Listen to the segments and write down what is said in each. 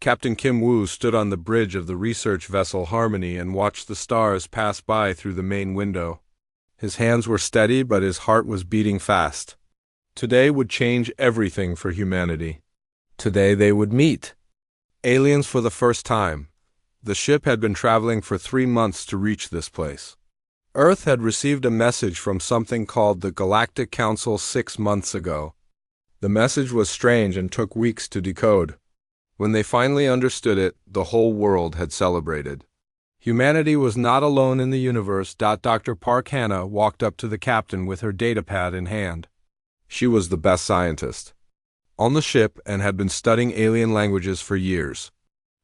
Captain Kim Woo stood on the bridge of the research vessel Harmony and watched the stars pass by through the main window. His hands were steady, but his heart was beating fast. Today would change everything for humanity. Today they would meet aliens for the first time. The ship had been traveling for 3 months to reach this place. Earth had received a message from something called the Galactic Council 6 months ago. The message was strange and took weeks to decode. When they finally understood it, the whole world had celebrated. Humanity was not alone in the universe. Dr. Park Hannah walked up to the captain with her datapad in hand. She was the best scientist on the ship and had been studying alien languages for years.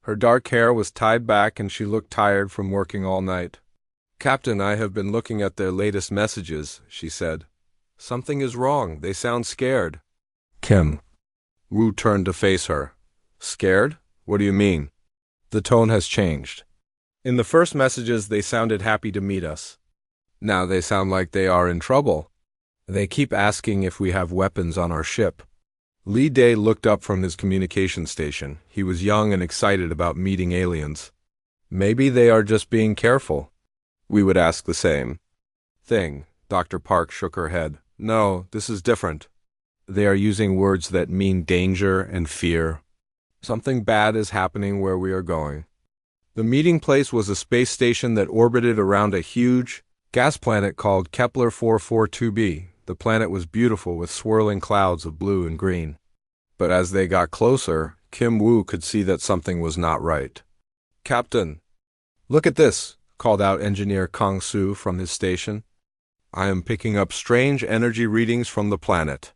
Her dark hair was tied back and she looked tired from working all night. "Captain, I have been looking at their latest messages," she said. "Something is wrong. They sound scared." Kim Woo turned to face her. "Scared? What do you mean?" "The tone has changed. In the first messages they sounded happy to meet us. Now they sound like they are in trouble. They keep asking if we have weapons on our ship." Lee Day looked up from his communication station. He was young and excited about meeting aliens. "Maybe they are just being careful." "We would ask the same thing." Dr. Park shook her head. "No, this is different. They are using words that mean danger and fear. Something bad is happening where we are going." The meeting place was a space station that orbited around a huge gas planet called Kepler 442b. The planet was beautiful with swirling clouds of blue and green. But as they got closer, Kim Woo could see that something was not right. "Captain, look at this," called out Engineer Kong Soo from his station. "I am picking up strange energy readings from the planet.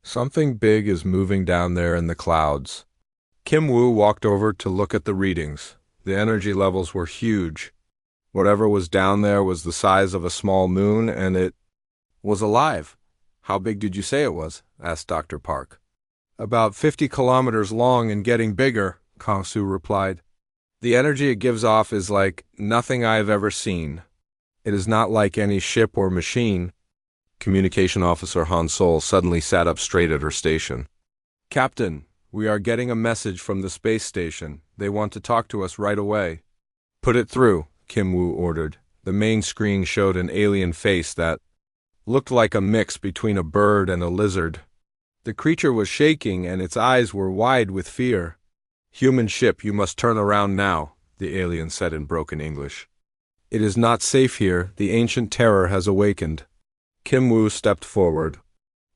Something big is moving down there in the clouds." Kim Woo walked over to look at the readings. The energy levels were huge. Whatever was down there was the size of a small moon, and it was alive. "How big did you say it was?" asked Dr. Park. "About 50 kilometers long and getting bigger," Kong Soo replied. "The energy it gives off is like nothing I have ever seen. It is not like any ship or machine." Communication Officer Han Sol suddenly sat up straight at her station. "Captain, we are getting a message from the space station. They want to talk to us right away." "Put it through," Kim Woo ordered. The main screen showed an alien face that looked like a mix between a bird and a lizard. The creature was shaking and its eyes were wide with fear. "Human ship, you must turn around now," the alien said in broken English. "It is not safe here. The ancient terror has awakened." Kim Woo stepped forward.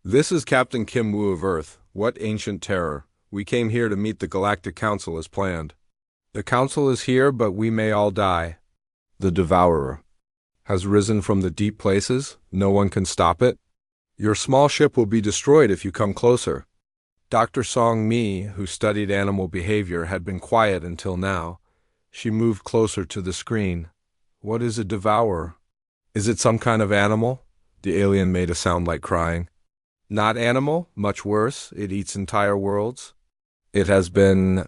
"This is Captain Kim Woo of Earth. What ancient terror? We came here to meet the Galactic Council as planned. The Council is here, but we may all die. The Devourer has risen from the deep places. No one can stop it. Your small ship will be destroyed if you come closer." Dr. Song Mi, who studied animal behavior, had been quiet until now. She moved closer to the screen. "What is a devourer? Is it some kind of animal?" The alien made a sound like crying. "Not animal, much worse. It eats entire worlds. It has been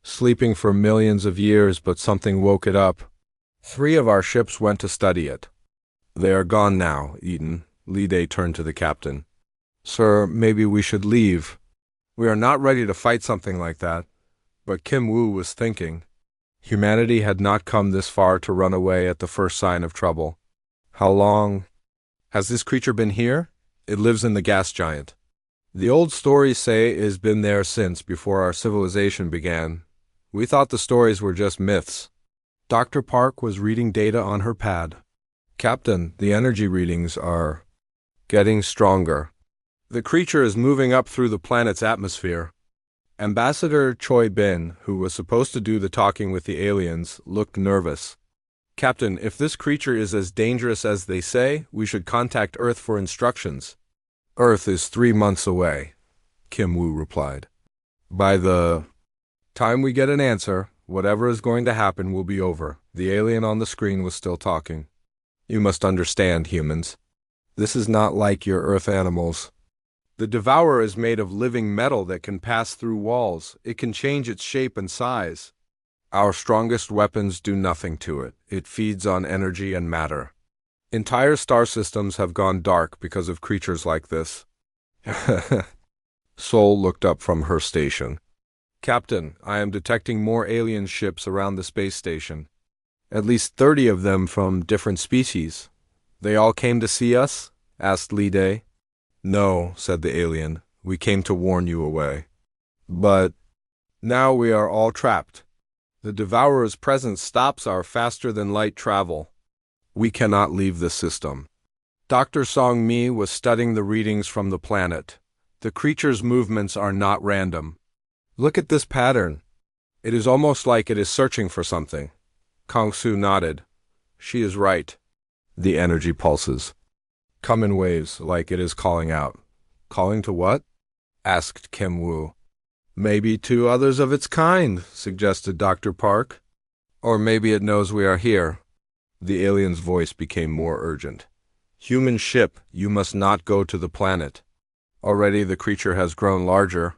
sleeping for millions of years, but something woke it up. 3 of our ships went to study it. They are gone now, Eden." Lee Day turned to the captain. "Sir, maybe we should leave. We are not ready to fight something like that." But Kim Woo was thinking. Humanity had not come this far to run away at the first sign of trouble. How long has this creature been here? It lives in the gas giant. The old stories say it has been there since before our civilization began. We thought the stories were just myths. Dr. Park was reading data on her pad. "Captain, the energy readings are getting stronger. The creature is moving up through the planet's atmosphere." Ambassador Choi Bin, who was supposed to do the talking with the aliens, looked nervous. "Captain, if this creature is as dangerous as they say, we should contact Earth for instructions." "Earth is 3 months away," Kim Woo replied. "By the time we get an answer, whatever is going to happen will be over." The alien on the screen was still talking. "You must understand, humans. This is not like your Earth animals. The Devourer is made of living metal that can pass through walls. It can change its shape and size. Our strongest weapons do nothing to it. It feeds on energy and matter. Entire star systems have gone dark because of creatures like this." Sol looked up from her station. Captain, I am detecting more alien ships around the space station. At least 30 of them from different species. They all came to see us? Asked Li Day. No, said the alien. We came to warn you away. But now we are all trapped. The Devourer's presence stops our faster-than-light travel. We cannot leave the system. Dr. Song Mi was studying the readings from the planet. The creature's movements are not random. Look at this pattern. It is almost like it is searching for something. Kong Su nodded. She is right. The energy pulses. Come in waves, like it is calling out. Calling to what? Asked Kim Woo. Maybe to others of its kind, suggested Dr. Park. Or maybe it knows we are here. The alien's voice became more urgent. Human ship, you must not go to the planet. Already the creature has grown larger.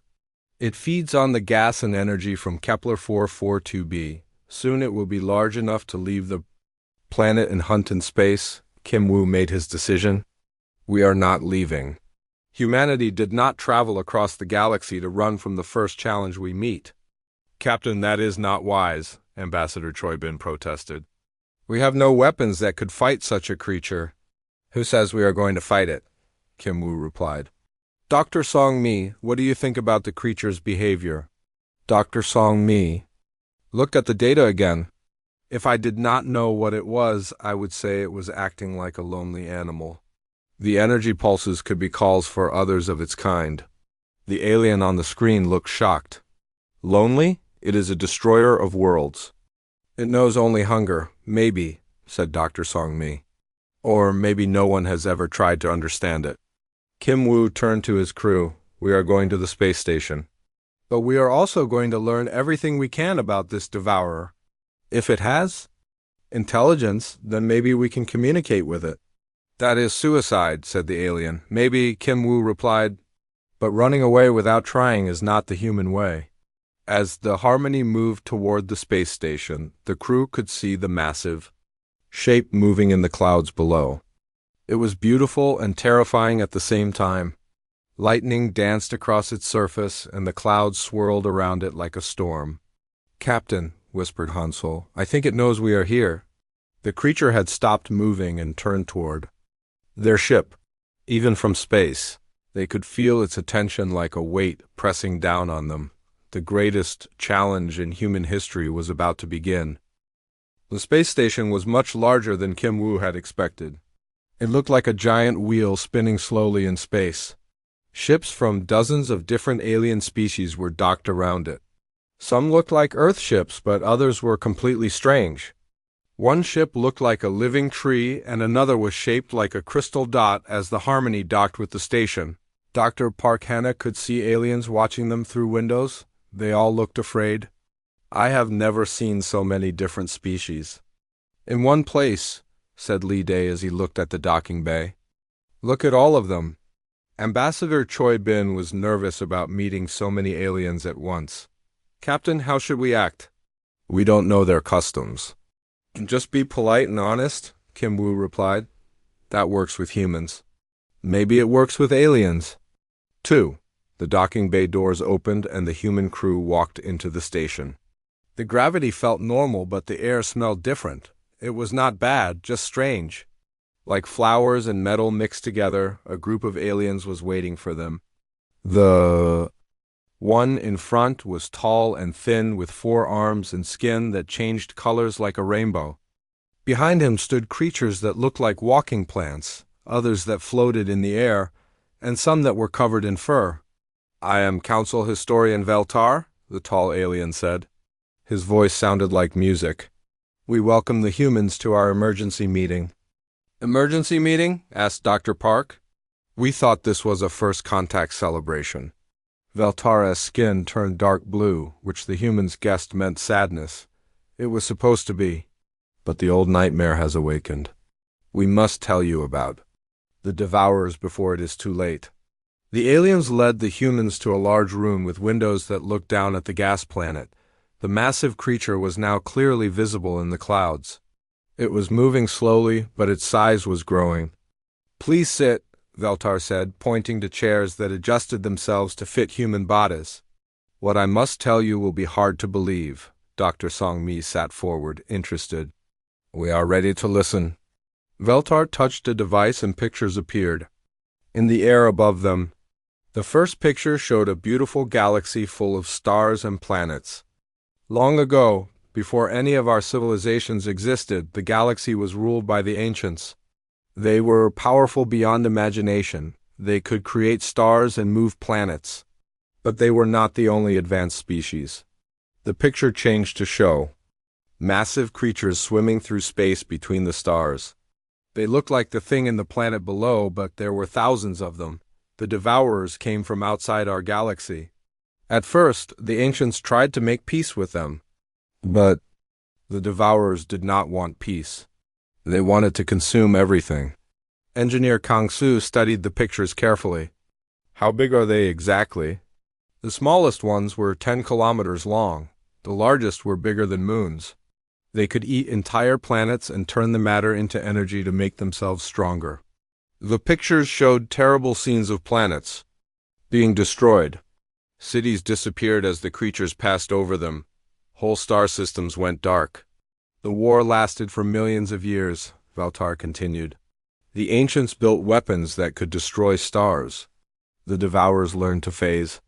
It feeds on the gas and energy from Kepler 442b. Soon it will be large enough to leave the planet and hunt in space. Kim Woo made his decision. We are not leaving. Humanity did not travel across the galaxy to run from the first challenge we meet. Captain, that is not wise, Ambassador Choi Bin protested. We have no weapons that could fight such a creature. Who says we are going to fight it? Kim Woo replied. Dr. Song Mi, what do you think about the creature's behavior? Dr. Song Mi looked at the data again. If I did not know what it was, I would say it was acting like a lonely animal. The energy pulses could be calls for others of its kind. The alien on the screen looked shocked. Lonely? It is a destroyer of worlds. It knows only hunger, maybe, said Dr. Song Mi. Or maybe no one has ever tried to understand it. Kim Woo turned to his crew. We are going to the space station. But we are also going to learn everything we can about this devourer. If it has intelligence, then maybe we can communicate with it. That is suicide, said the alien. Maybe, Kim Woo replied. But running away without trying is not the human way. As the Harmony moved toward the space station, the crew could see the massive shape moving in the clouds below. It was beautiful and terrifying at the same time. Lightning danced across its surface, and the clouds swirled around it like a storm. Captain, whispered Hansel, I think it knows we are here. The creature had stopped moving and turned toward their ship. Even from space, they could feel its attention like a weight pressing down on them. The greatest challenge in human history was about to begin. The space station was much larger than Kim Woo had expected. It looked like a giant wheel spinning slowly in space. Ships from dozens of different alien species were docked around it. Some looked like Earth ships, but others were completely strange. One ship looked like a living tree, and another was shaped like a crystal dot as the Harmony docked with the station. Dr. Park Hanna could see aliens watching them through windows. They all looked afraid. I have never seen so many different species. In one place, said Li Day as he looked at the docking bay. Look at all of them. Ambassador Choi Bin was nervous about meeting so many aliens at once. Captain, how should we act? We don't know their customs. Just be polite and honest, Kim Woo replied. That works with humans. Maybe it works with aliens. 2. The docking bay doors opened and the human crew walked into the station. The gravity felt normal, but the air smelled different. It was not bad, just strange. Like flowers and metal mixed together, a group of aliens was waiting for them. The one in front was tall and thin with 4 arms and skin that changed colors like a rainbow. Behind him stood creatures that looked like walking plants, others that floated in the air, and some that were covered in fur. I am Council Historian Veltar, the tall alien said. His voice sounded like music. We welcome the humans to our emergency meeting. Emergency meeting? Asked Dr. Park. We thought this was a first contact celebration. Veltara's skin turned dark blue, which the humans guessed meant sadness. It was supposed to be. But the old nightmare has awakened. We must tell you about the Devourers before it is too late. The aliens led the humans to a large room with windows that looked down at the gas planet. The massive creature was now clearly visible in the clouds. It was moving slowly, but its size was growing. Please sit, Veltar said, pointing to chairs that adjusted themselves to fit human bodies. What I must tell you will be hard to believe. Dr. Song-mi sat forward, interested. We are ready to listen. Veltar touched a device and pictures appeared. In the air above them, the first picture showed a beautiful galaxy full of stars and planets. Long ago, before any of our civilizations existed, the galaxy was ruled by the ancients. They were powerful beyond imagination. They could create stars and move planets. But they were not the only advanced species. The picture changed to show massive creatures swimming through space between the stars. They looked like the thing in the planet below, but there were thousands of them. The devourers came from outside our galaxy. At first, the ancients tried to make peace with them. But the devourers did not want peace. They wanted to consume everything. Engineer Kang-soo studied the pictures carefully. How big are they exactly? The smallest ones were 10 kilometers long. The largest were bigger than moons. They could eat entire planets and turn the matter into energy to make themselves stronger. The pictures showed terrible scenes of planets being destroyed. Cities disappeared as the creatures passed over them. Whole star systems went dark. The war lasted for millions of years, Veltar continued. The ancients built weapons that could destroy stars. The devourers learned to phase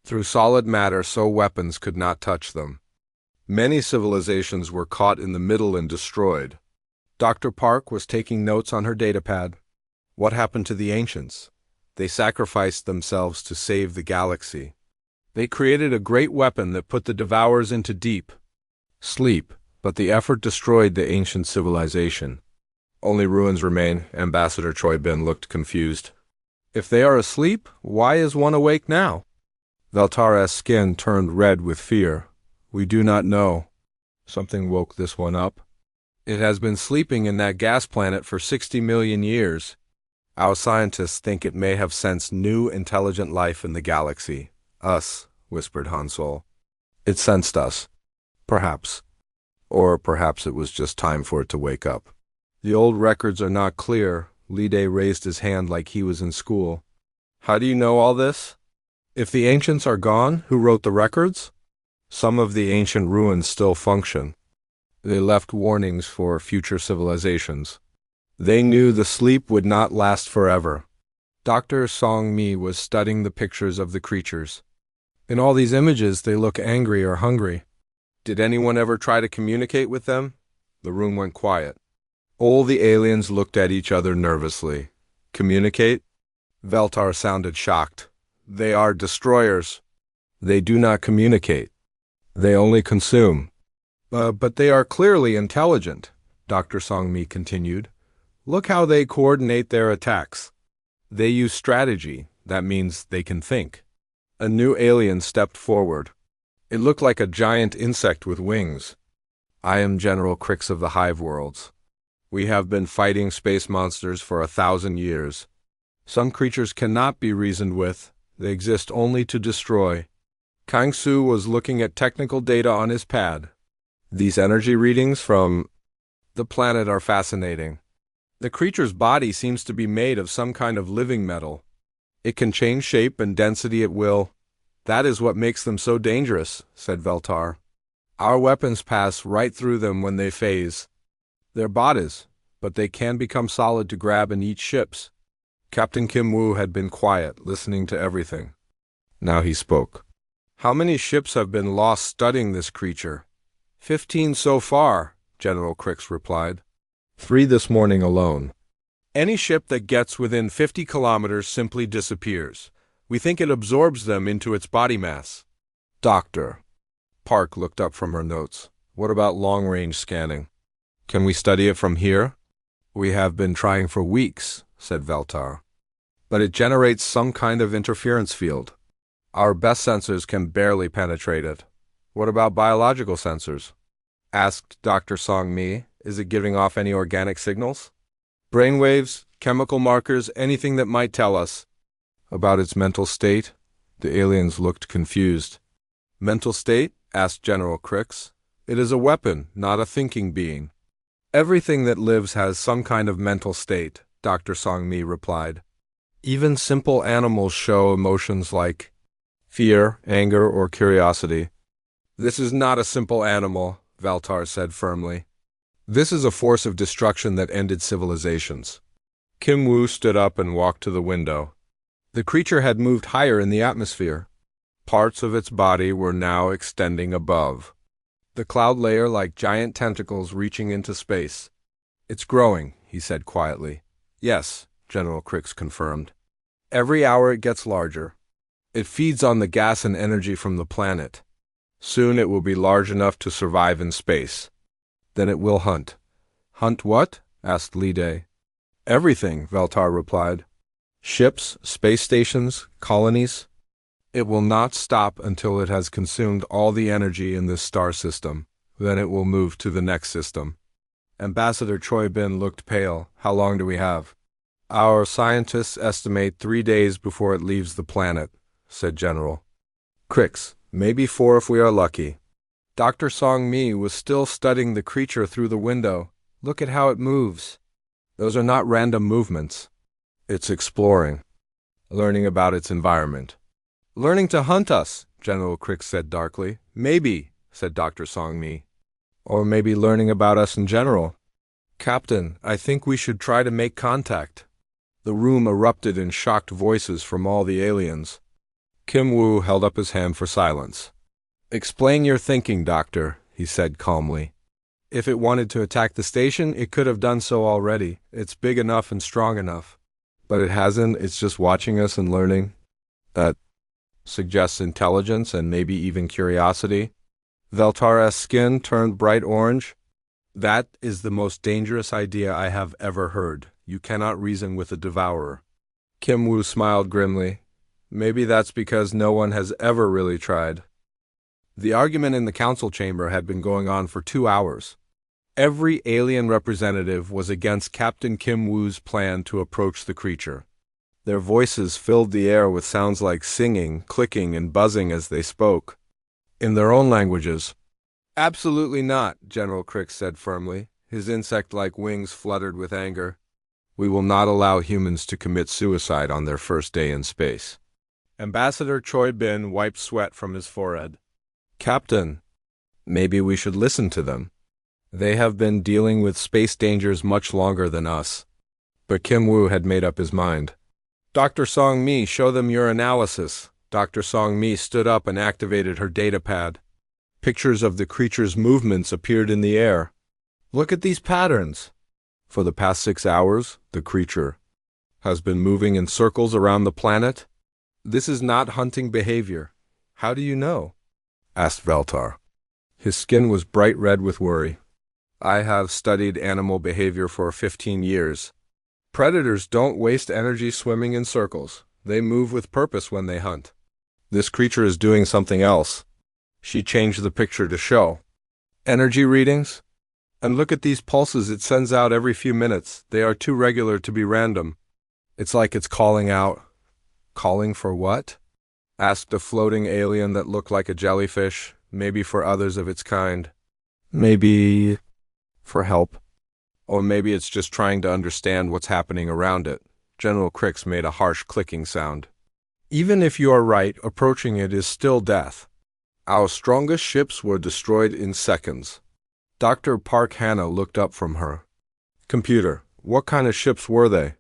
through solid matter so weapons could not touch them. Many civilizations were caught in the middle and destroyed. Dr. Park was taking notes on her datapad. What happened to the ancients? They sacrificed themselves to save the galaxy. They created a great weapon that put the devourers into deep sleep, but the effort destroyed the ancient civilization. Only ruins remain. Ambassador Choi Bin looked confused. If they are asleep, why is one awake now? Veltar's skin turned red with fear. We do not know. Something woke this one up. It has been sleeping in that gas planet for 60 million years. Our scientists think it may have sensed new intelligent life in the galaxy. Us, whispered Hansol. It sensed us. Perhaps. Or perhaps it was just time for it to wake up. The old records are not clear. Li Day raised his hand like he was in school. How do you know all this? If the ancients are gone, who wrote the records? Some of the ancient ruins still function. They left warnings for future civilizations. They knew the sleep would not last forever. Dr. Song-mi was studying the pictures of the creatures. In all these images, they look angry or hungry. Did anyone ever try to communicate with them? The room went quiet. All the aliens looked at each other nervously. Communicate? Veltar sounded shocked. They are destroyers. They do not communicate. They only consume. But they are clearly intelligent, Dr. Song-mi continued. Look how they coordinate their attacks. They use strategy. That means they can think. A new alien stepped forward. It looked like a giant insect with wings. I am General Crix of the Hive Worlds. We have been fighting space monsters for 1,000 years. Some creatures cannot be reasoned with. They exist only to destroy. Kang-soo was looking at technical data on his pad. These energy readings from the planet are fascinating. The creature's body seems to be made of some kind of living metal. It can change shape and density at will. That is what makes them so dangerous, said Veltar. Our weapons pass right through them when they phase. They're bodies, but they can become solid to grab and eat ships. Captain Kim Woo had been quiet, listening to everything. Now he spoke. How many ships have been lost studying this creature? 15 so far, General Crix replied. 3 this morning alone. Any ship that gets within 50 kilometers simply disappears. We think it absorbs them into its body mass. Doctor. Park looked up from her notes. What about long-range scanning? Can we study it from here? We have been trying for weeks, said Veltar. But it generates some kind of interference field. Our best sensors can barely penetrate it. What about biological sensors? Asked Dr. Song-mi. Is it giving off any organic signals? Brainwaves, chemical markers, anything that might tell us. About its mental state? The aliens looked confused. Mental state? Asked General Crix. It is a weapon, not a thinking being. Everything that lives has some kind of mental state, Dr. Song-mi replied. Even simple animals show emotions like fear, anger, or curiosity. This is not a simple animal, Valtar said firmly. This is a force of destruction that ended civilizations. Kim Woo stood up and walked to the window. The creature had moved higher in the atmosphere. Parts of its body were now extending above. The cloud layer like giant tentacles reaching into space. It's growing, he said quietly. Yes, General Crix confirmed. Every hour it gets larger. It feeds on the gas and energy from the planet. Soon it will be large enough to survive in space. Then it will hunt. Hunt what? Asked Lide. Everything, Valtar replied. Ships, space stations, colonies. It will not stop until it has consumed all the energy in this star system. Then it will move to the next system. Ambassador Choi Bin looked pale. How long do we have? Our scientists estimate 3 days before it leaves the planet, said General Crix. Maybe 4 if we are lucky. Dr. Song Mi was still studying the creature through the window. Look at how it moves. Those are not random movements. It's exploring, learning about its environment. Learning to hunt us, General Crix said darkly. Maybe, said Dr. Song Mi. Or maybe learning about us in general. Captain, I think we should try to make contact. The room erupted in shocked voices from all the aliens. Kim Woo held up his hand for silence. Explain your thinking, Doctor, he said calmly. If it wanted to attack the station, it could have done so already. It's big enough and strong enough. But it hasn't, it's just watching us and learning. That suggests intelligence and maybe even curiosity. Veltara's skin turned bright orange. That is the most dangerous idea I have ever heard. You cannot reason with a devourer. Kim Woo smiled grimly. Maybe that's because no one has ever really tried. The argument in the council chamber had been going on for 2 hours. Every alien representative was against Captain Kim Woo's plan to approach the creature. Their voices filled the air with sounds like singing, clicking, and buzzing as they spoke. In their own languages. Absolutely not, General Crix said firmly. His insect-like wings fluttered with anger. We will not allow humans to commit suicide on their first day in space. Ambassador Choi Bin wiped sweat from his forehead. Captain, maybe we should listen to them. They have been dealing with space dangers much longer than us. But Kim Woo had made up his mind. Dr. Song Mi, show them your analysis. Dr. Song Mi stood up and activated her datapad. Pictures of the creature's movements appeared in the air. Look at these patterns. For the past 6 hours, the creature has been moving in circles around the planet. This is not hunting behavior. How do you know? Asked Veltar. His skin was bright red with worry. I have studied animal behavior for 15 years. Predators don't waste energy swimming in circles. They move with purpose when they hunt. This creature is doing something else. She changed the picture to show energy readings. And look at these pulses it sends out every few minutes. They are too regular to be random. It's like it's calling out. Calling for what? Asked a floating alien that looked like a jellyfish, maybe for others of its kind. Maybe for help. Or maybe it's just trying to understand what's happening around it. General Crix made a harsh clicking sound. Even if you are right, approaching it is still death. Our strongest ships were destroyed in seconds. Dr. Park Hannah looked up from her. Computer, what kind of ships were they?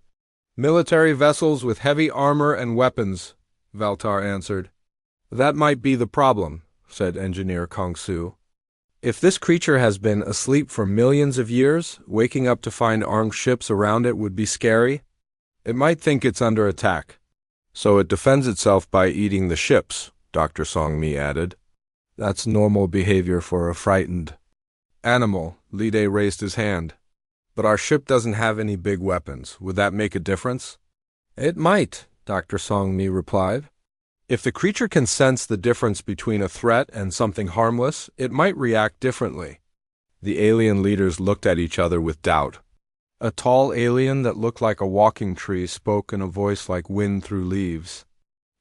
Military vessels with heavy armor and weapons, Valtar answered. That might be the problem, said Engineer Kong-Su. If this creature has been asleep for millions of years, waking up to find armed ships around it would be scary. It might think it's under attack. So it defends itself by eating the ships, Dr. Song Mi added. That's normal behavior for a frightened animal. Lide raised his hand. But our ship doesn't have any big weapons. Would that make a difference? It might, Dr. Song Mi replied. If the creature can sense the difference between a threat and something harmless, it might react differently. The alien leaders looked at each other with doubt. A tall alien that looked like a walking tree spoke in a voice like wind through leaves.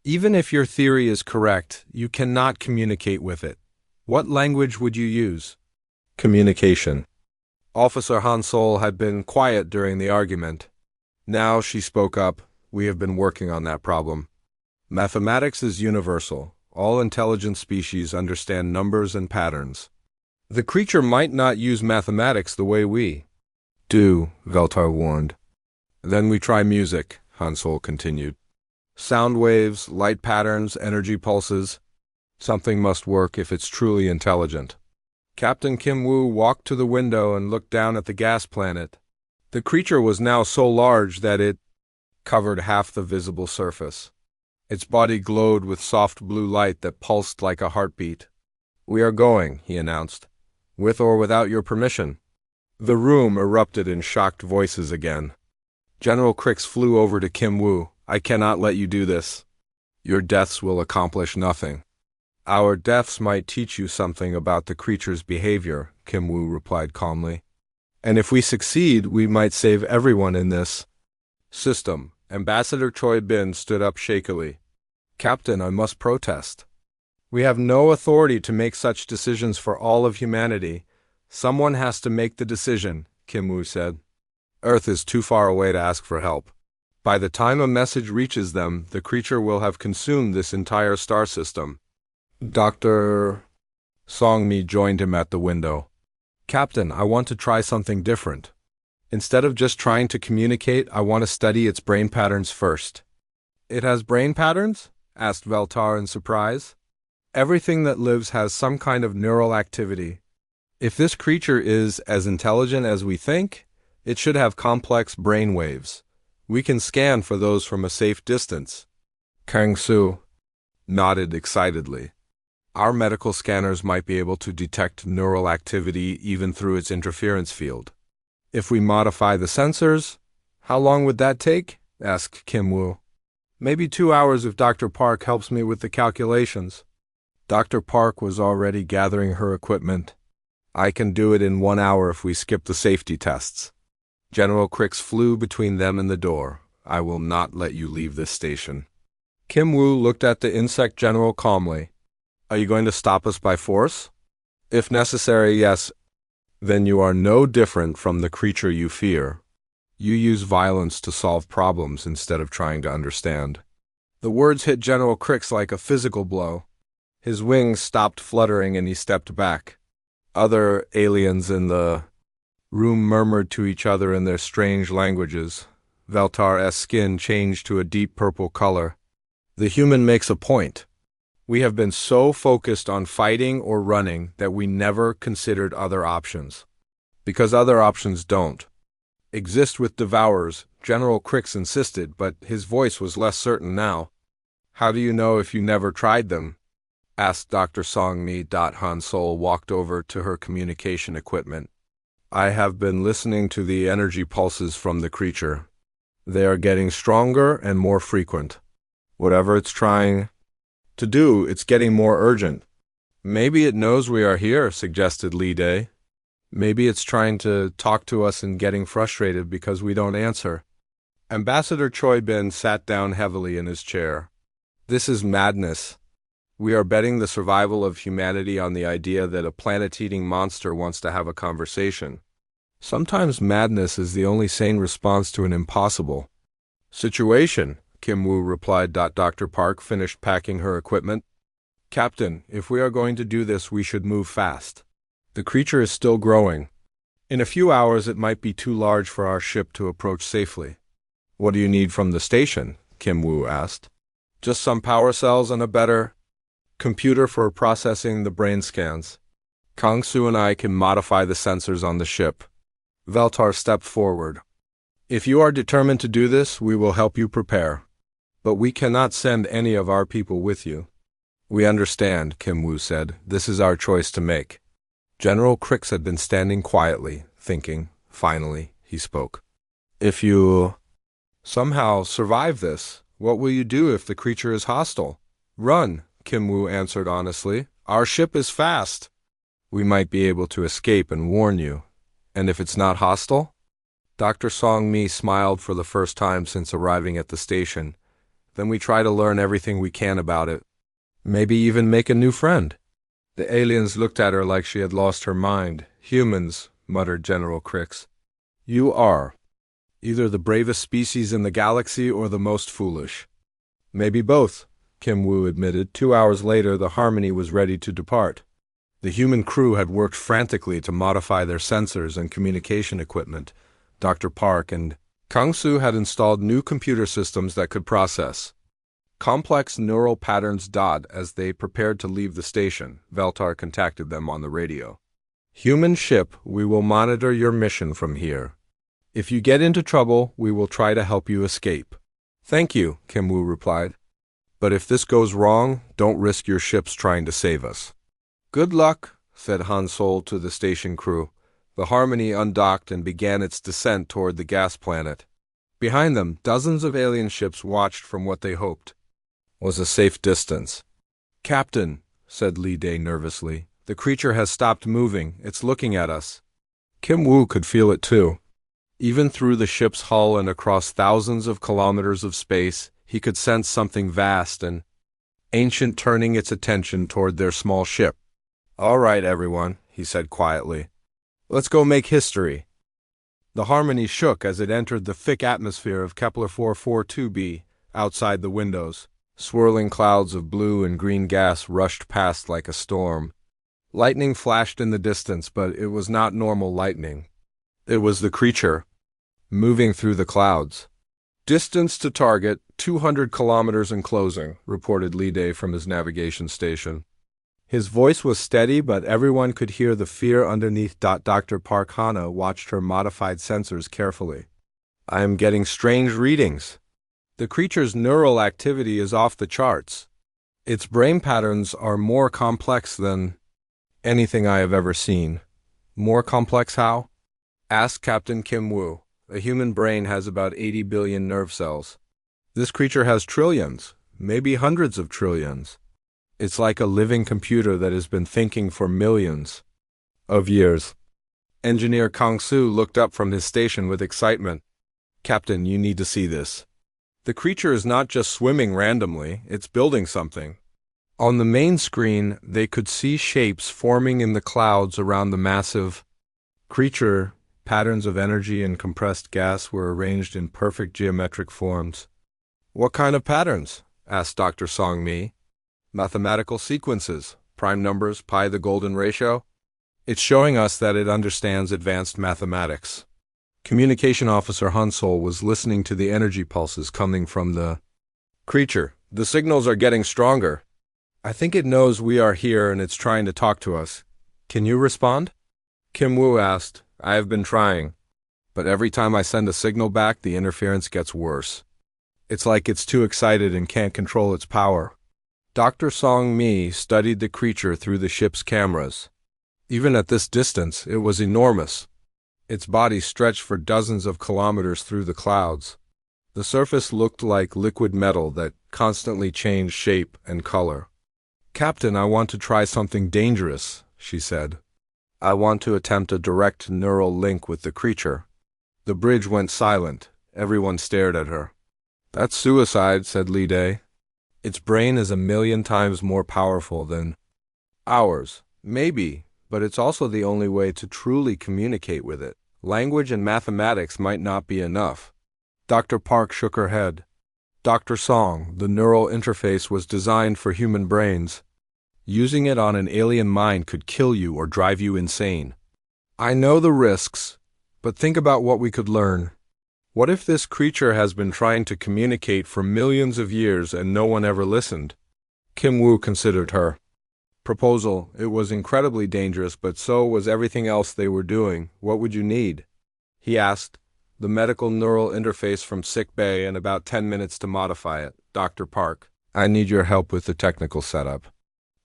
Even if your theory is correct, you cannot communicate with it. What language would you use? Communication. Officer Han Sol had been quiet during the argument. Now she spoke up. We have been working on that problem. Mathematics is universal. All intelligent species understand numbers and patterns. The creature might not use mathematics the way we do, Veltar warned. Then we try music, Hansol continued. Sound waves, light patterns, energy pulses. Something must work if it's truly intelligent. Captain Kim Woo walked to the window and looked down at the gas planet. The creature was now so large that it covered half the visible surface. Its body glowed with soft blue light that pulsed like a heartbeat. "We are going," he announced, "with or without your permission." The room erupted in shocked voices again. General Crix flew over to Kim Woo. "I cannot let you do this. Your deaths will accomplish nothing." "Our deaths might teach you something about the creature's behavior," Kim Woo replied calmly. "And if we succeed, we might save everyone in this system." Ambassador Choi Bin stood up shakily. "Captain, I must protest. We have no authority to make such decisions for all of humanity. Someone has to make the decision," Kim Woo said. "Earth is too far away to ask for help. By the time a message reaches them, the creature will have consumed this entire star system." Dr. Song-mi joined him at the window. "Captain, I want to try something different. Instead of just trying to communicate, I want to study its brain patterns first." "It has brain patterns?" asked Veltar in surprise. "Everything that lives has some kind of neural activity. If this creature is as intelligent as we think, it should have complex brain waves. We can scan for those from a safe distance." Kang Su nodded excitedly. "Our medical scanners might be able to detect neural activity even through its interference field. If we modify the sensors, how long would that take?" asked Kim Woo. "Maybe 2 hours if Dr. Park helps me with the calculations." Dr. Park was already gathering her equipment. "I can do it in 1 hour if we skip the safety tests." General Crix flew between them and the door. "I will not let you leave this station." Kim Woo looked at the insect general calmly. "Are you going to stop us by force?" "If necessary, yes." "Then you are no different from the creature you fear. You use violence to solve problems instead of trying to understand." The words hit General Crix like a physical blow. His wings stopped fluttering and he stepped back. Other aliens in the room murmured to each other in their strange languages. Veltar's skin changed to a deep purple color. "The human makes a point. We have been so focused on fighting or running that we never considered other options. Because other options don't exist with devourers," General Crix insisted, but his voice was less certain now. "How do you know if you never tried them?" asked Dr. Song-mi. Han Sol walked over to her communication equipment. "I have been listening to the energy pulses from the creature. They are getting stronger and more frequent. Whatever it's trying to do, it's getting more urgent." "Maybe it knows we are here," suggested Li Day. "Maybe it's trying to talk to us and getting frustrated because we don't answer." Ambassador Choi Bin sat down heavily in his chair. "This is madness. We are betting the survival of humanity on the idea that a planet-eating monster wants to have a conversation. Sometimes madness is the only sane response to an impossible situation," Kim Woo replied. Dr. Park finished packing her equipment. "Captain, if we are going to do this, we should move fast. The creature is still growing. In a few hours it might be too large for our ship to approach safely." "What do you need from the station?" Kim Woo asked. "Just some power cells and a better computer for processing the brain scans. Kang Su and I can modify the sensors on the ship." Veltar stepped forward. "If you are determined to do this, we will help you prepare. But we cannot send any of our people with you." "We understand," Kim Woo said. "This is our choice to make." General Crix had been standing quietly, thinking. Finally, he spoke. "If you somehow survive this, what will you do if the creature is hostile?" "Run," Kim Woo answered honestly. "Our ship is fast." "We might be able to escape and warn you. And if it's not hostile?" Dr. Song-mi smiled for the first time since arriving at the station. "Then we try to learn everything we can about it. Maybe even make a new friend." The aliens looked at her like she had lost her mind. "Humans," muttered General Crix. "You are either the bravest species in the galaxy or the most foolish." "Maybe both," Kim Woo admitted. 2 hours later, the Harmony was ready to depart. The human crew had worked frantically to modify their sensors and communication equipment. Dr. Park and Kang-soo had installed new computer systems that could process complex neural patterns. As they prepared to leave the station, Veltar contacted them on the radio. "Human ship, we will monitor your mission from here. If you get into trouble, we will try to help you escape." "Thank you," Kim Woo replied. "But if this goes wrong, don't risk your ships trying to save us." "Good luck," said Han Sol to the station crew. The Harmony undocked and began its descent toward the gas planet. Behind them, dozens of alien ships watched from what they hoped was a safe distance. "Captain," said Lee Day nervously, "the creature has stopped moving. It's looking at us." Kim Woo could feel it too. Even through the ship's hull and across thousands of kilometers of space, he could sense something vast and ancient turning its attention toward their small ship. "All right, everyone," he said quietly. "Let's go make history." The Harmony shook as it entered the thick atmosphere of Kepler 442b outside the windows. Swirling clouds of blue and green gas rushed past like a storm. Lightning flashed in the distance, but it was not normal lightning. It was the creature, moving through the clouds. "Distance to target, 200 kilometers and closing," reported Lee Day from his navigation station. His voice was steady, but everyone could hear the fear underneath. Dr. Park Hana watched her modified sensors carefully. "I am getting strange readings. The creature's neural activity is off the charts. Its brain patterns are more complex than anything I have ever seen." "More complex how?" asked Captain Kim Woo. "A human brain has about 80 billion nerve cells. This creature has trillions, maybe hundreds of trillions. It's like a living computer that has been thinking for millions of years." Engineer Kang-soo looked up from his station with excitement. "Captain, you need to see this. The creature is not just swimming randomly, it's building something." On the main screen, they could see shapes forming in the clouds around the massive creature. Patterns of energy and compressed gas were arranged in perfect geometric forms. "What kind of patterns?" asked Dr. Song-mi. "Mathematical sequences, prime numbers, pi the golden ratio. It's showing us that it understands advanced mathematics." Communication Officer Han Sol was listening to the energy pulses coming from the creature. "The signals are getting stronger. I think it knows we are here and it's trying to talk to us. Can you respond?" Kim Woo asked. "I have been trying, but every time I send a signal back, the interference gets worse. It's like it's too excited and can't control its power." Dr. Song-mi studied the creature through the ship's cameras. Even at this distance, it was enormous. Its body stretched for dozens of kilometers through the clouds. The surface looked like liquid metal that constantly changed shape and color. "Captain, I want to try something dangerous," she said. "I want to attempt a direct neural link with the creature." The bridge went silent. Everyone stared at her. "That's suicide," said Lee Day. "Its brain is 1,000,000 times more powerful than ours." "Maybe, but it's also the only way to truly communicate with it. Language and mathematics might not be enough." Dr. Park shook her head. "Dr. Song, the neural interface was designed for human brains. Using it on an alien mind could kill you or drive you insane. I know the risks, but think about what we could learn. What if this creature has been trying to communicate for millions of years and no one ever listened?" Kim Woo considered her proposal. It was incredibly dangerous, but so was everything else they were doing. "What would you need?" he asked. "The medical neural interface from sick bay and about 10 minutes to modify it." "Dr. Park, I need your help with the technical setup."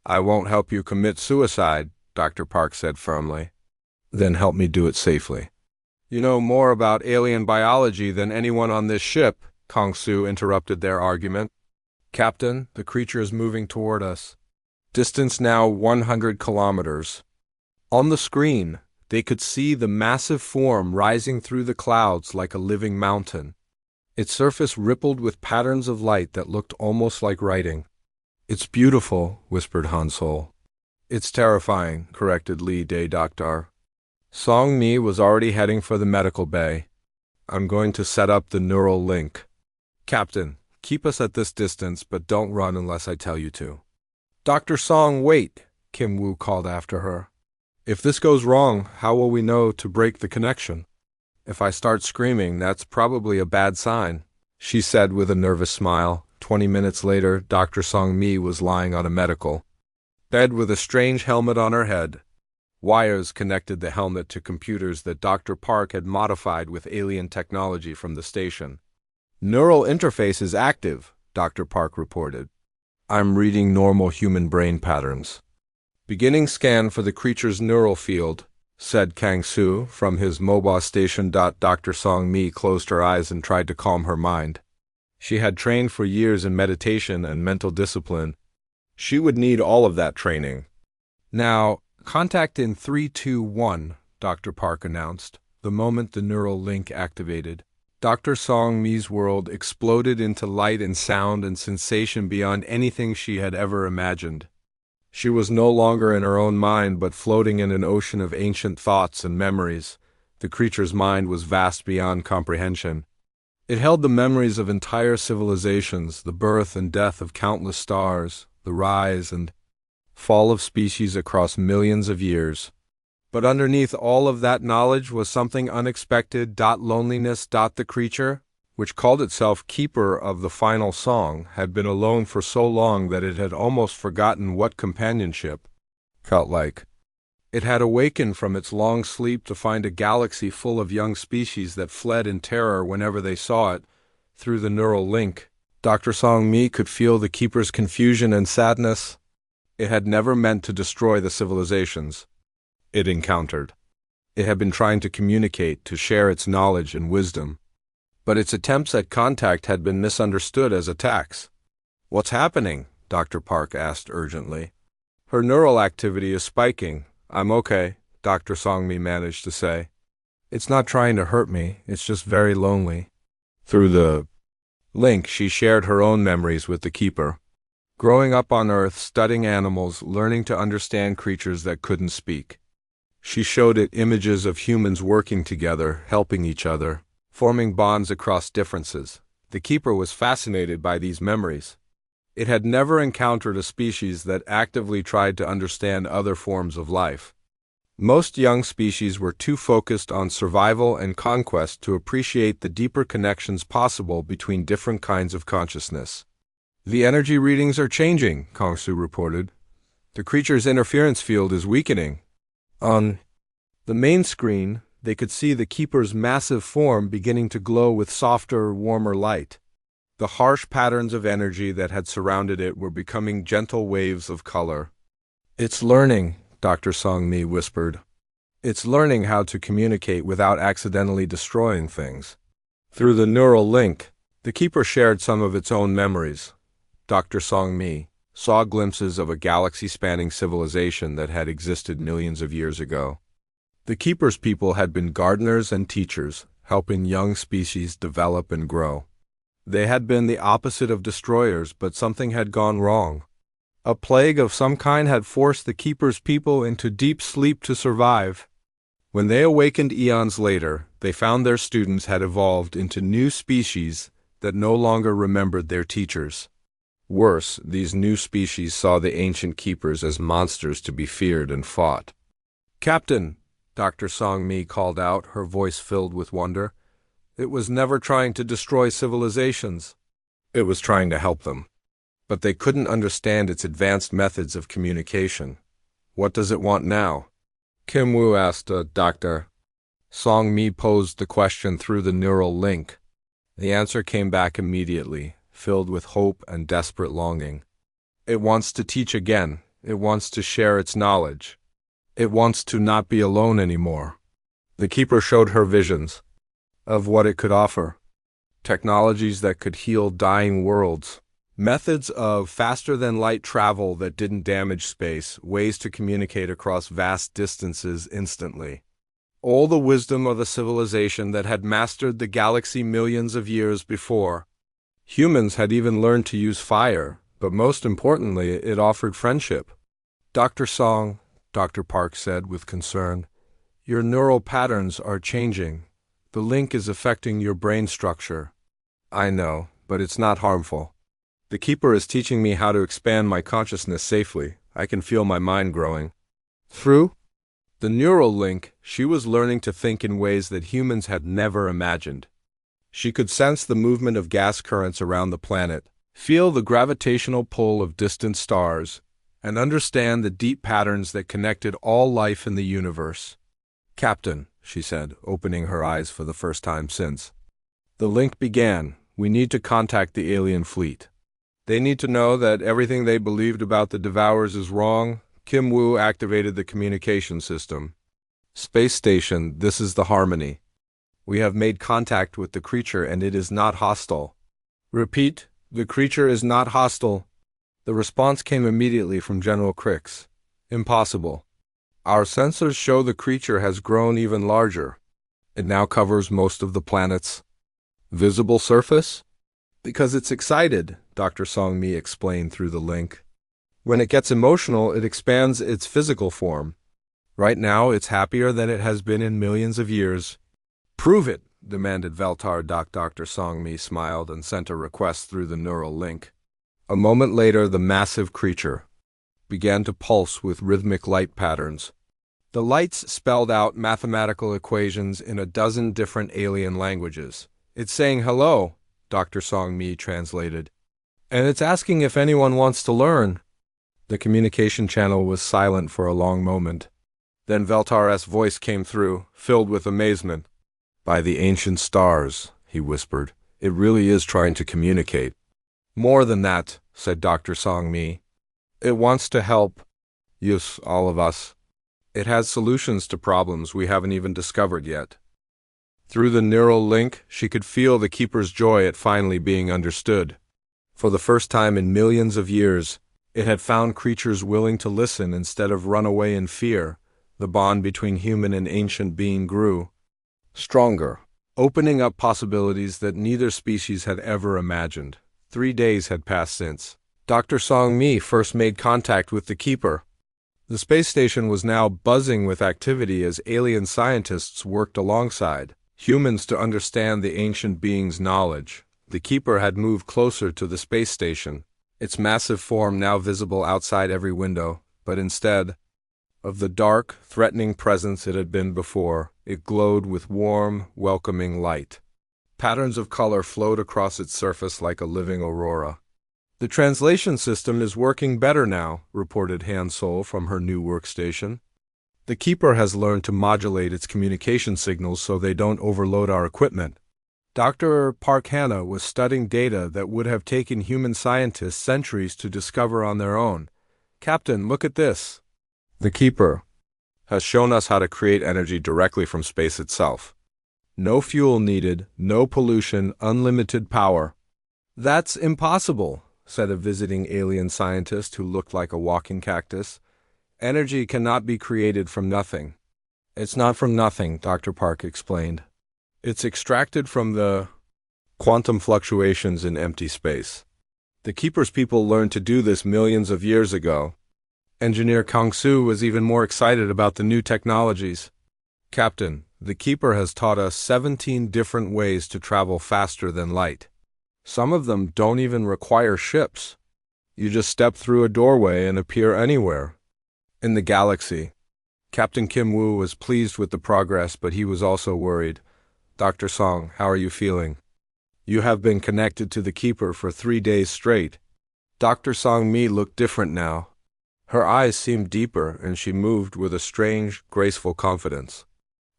"I won't help you commit suicide," Dr. Park said firmly. "Then help me do it safely." "You know more about alien biology than anyone on this ship," Kang-soo interrupted their argument. "Captain, the creature is moving toward us. Distance now 100 kilometers. On the screen, they could see the massive form rising through the clouds like a living mountain. Its surface rippled with patterns of light that looked almost like writing. "It's beautiful," whispered Han Sol. "It's terrifying," corrected Lee Day Doctor. Song-mi was already heading for the medical bay. "I'm going to set up the neural link." "Captain, Keep us at this distance, but don't run unless I tell you to. Dr. Song, wait, Kim Woo called after her. If this goes wrong, how will we know to break the connection? If I start screaming, that's probably a bad sign, she said with a nervous smile. 20 minutes later, Dr. Song Mi was lying on a medical bed with a strange helmet on her head. Wires connected the helmet to computers that Dr. Park had modified with alien technology from the station. Neural interface is active, Dr. Park reported. I'm reading normal human brain patterns. Beginning scan for the creature's neural field, said Kang Soo from his mobile station. Dr. Song Mi closed her eyes and tried to calm her mind. She had trained for years in meditation and mental discipline. She would need all of that training. Now, contact in 321, Dr. Park announced, the moment the neural link activated. Dr. Song Mi's world exploded into light and sound and sensation beyond anything she had ever imagined. She was no longer in her own mind, but floating in an ocean of ancient thoughts and memories. The creature's mind was vast beyond comprehension. It held the memories of entire civilizations, the birth and death of countless stars, the rise and fall of species across millions of years. But underneath all of that knowledge was something unexpected. Loneliness. The creature, which called itself Keeper of the Final Song, had been alone for so long that it had almost forgotten what companionship felt like. It had awakened from its long sleep to find a galaxy full of young species that fled in terror whenever they saw it. Through the neural link, Dr. Song Mi could feel the Keeper's confusion and sadness. It had never meant to destroy the civilizations it encountered. It had been trying to communicate, to share its knowledge and wisdom. But its attempts at contact had been misunderstood as attacks. What's happening? Dr. Park asked urgently. Her neural activity is spiking. I'm okay, Dr. Song Mi managed to say. It's not trying to hurt me, it's just very lonely. Through the link, she shared her own memories with the Keeper. Growing up on Earth, studying animals, learning to understand creatures that couldn't speak. She showed it images of humans working together, helping each other, forming bonds across differences. The Keeper was fascinated by these memories. It had never encountered a species that actively tried to understand other forms of life. Most young species were too focused on survival and conquest to appreciate the deeper connections possible between different kinds of consciousness. The energy readings are changing, Kang Soo reported. The creature's interference field is weakening. On the main screen, they could see the Keeper's massive form beginning to glow with softer, warmer light. The harsh patterns of energy that had surrounded it were becoming gentle waves of color. It's learning, Dr. Song Mi whispered. It's learning how to communicate without accidentally destroying things. Through the neural link, the Keeper shared some of its own memories. Dr. Song Mi saw glimpses of a galaxy-spanning civilization that had existed millions of years ago. The Keeper's people had been gardeners and teachers, helping young species develop and grow. They had been the opposite of destroyers, but something had gone wrong. A plague of some kind had forced the Keeper's people into deep sleep to survive. When they awakened eons later, they found their students had evolved into new species that no longer remembered their teachers. Worse, these new species saw the ancient Keepers as monsters to be feared and fought. Captain, Dr. Song Mi called out, her voice filled with wonder. It was never trying to destroy civilizations. It was trying to help them. But they couldn't understand its advanced methods of communication. What does it want now? Kim Woo asked Dr. Song Mi posed the question through the neural link. The answer came back immediately, filled with hope and desperate longing. It wants to teach again. It wants to share its knowledge. It wants to not be alone anymore. The Keeper showed her visions of what it could offer. Technologies that could heal dying worlds. Methods of faster-than-light travel that didn't damage space. Ways to communicate across vast distances instantly. All the wisdom of a civilization that had mastered the galaxy millions of years before. Humans had even learned to use fire, but most importantly, it offered friendship. Dr. Song, Dr. Park said with concern, your neural patterns are changing. The link is affecting your brain structure. I know, but it's not harmful. The Keeper is teaching me how to expand my consciousness safely. I can feel my mind growing. Through the neural link, she was learning to think in ways that humans had never imagined. She could sense the movement of gas currents around the planet, feel the gravitational pull of distant stars, and understand the deep patterns that connected all life in the universe. "Captain," she said, opening her eyes for the first time since the link began, "we need to contact the alien fleet. They need to know that everything they believed about the Devourers is wrong." Kim Woo activated the communication system. "Space station, this is the Harmony. We have made contact with the creature and it is not hostile." "Repeat, the creature is not hostile." The response came immediately from General Crix. "Impossible. Our sensors show the creature has grown even larger. It now covers most of the planet's visible surface." "Because it's excited," Dr. Song-mi explained through the link. "When it gets emotional, it expands its physical form. Right now, it's happier than it has been in millions of years." "Prove it," demanded Veltar. Dr. Song-mi smiled and sent a request through the neural link. A moment later, the massive creature began to pulse with rhythmic light patterns. The lights spelled out mathematical equations in a dozen different alien languages. "It's saying hello," Dr. Song-mi translated. "And it's asking if anyone wants to learn." The communication channel was silent for a long moment. Then Veltar's voice came through, filled with amazement. "By the ancient stars," he whispered, "it really is trying to communicate." "More than that," said Dr. Song-mi. "It wants to help. Yes, all of us. It has solutions to problems we haven't even discovered yet." Through the neural link, she could feel the Keeper's joy at finally being understood. For the first time in millions of years, it had found creatures willing to listen instead of run away in fear. The bond between human and ancient being grew stronger, opening up possibilities that neither species had ever imagined. 3 days had passed since Dr. Song-mi first made contact with the Keeper. The space station was now buzzing with activity as alien scientists worked alongside humans to understand the ancient being's knowledge. The Keeper had moved closer to the space station, its massive form now visible outside every window, but instead of the dark, threatening presence it had been before, it glowed with warm, welcoming light. Patterns of color flowed across its surface like a living aurora. "The translation system is working better now," reported Han Sol from her new workstation. "The Keeper has learned to modulate its communication signals so they don't overload our equipment." Dr. Park Hannah was studying data that would have taken human scientists centuries to discover on their own. "Captain, look at this. The Keeper has shown us how to create energy directly from space itself. No fuel needed, no pollution, unlimited power." "That's impossible," said a visiting alien scientist who looked like a walking cactus. "Energy cannot be created from nothing." "It's not from nothing," Dr. Park explained. "It's extracted from the quantum fluctuations in empty space. The Keeper's people learned to do this millions of years ago." Engineer Kang-soo was even more excited about the new technologies. "Captain, the Keeper has taught us 17 different ways to travel faster than light. Some of them don't even require ships. You just step through a doorway and appear anywhere in the galaxy." Captain Kim Woo was pleased with the progress, but he was also worried. "Dr. Song, how are you feeling? You have been connected to the Keeper for 3 days straight." Dr. Song-mi looked different now. Her eyes seemed deeper, and she moved with a strange, graceful confidence.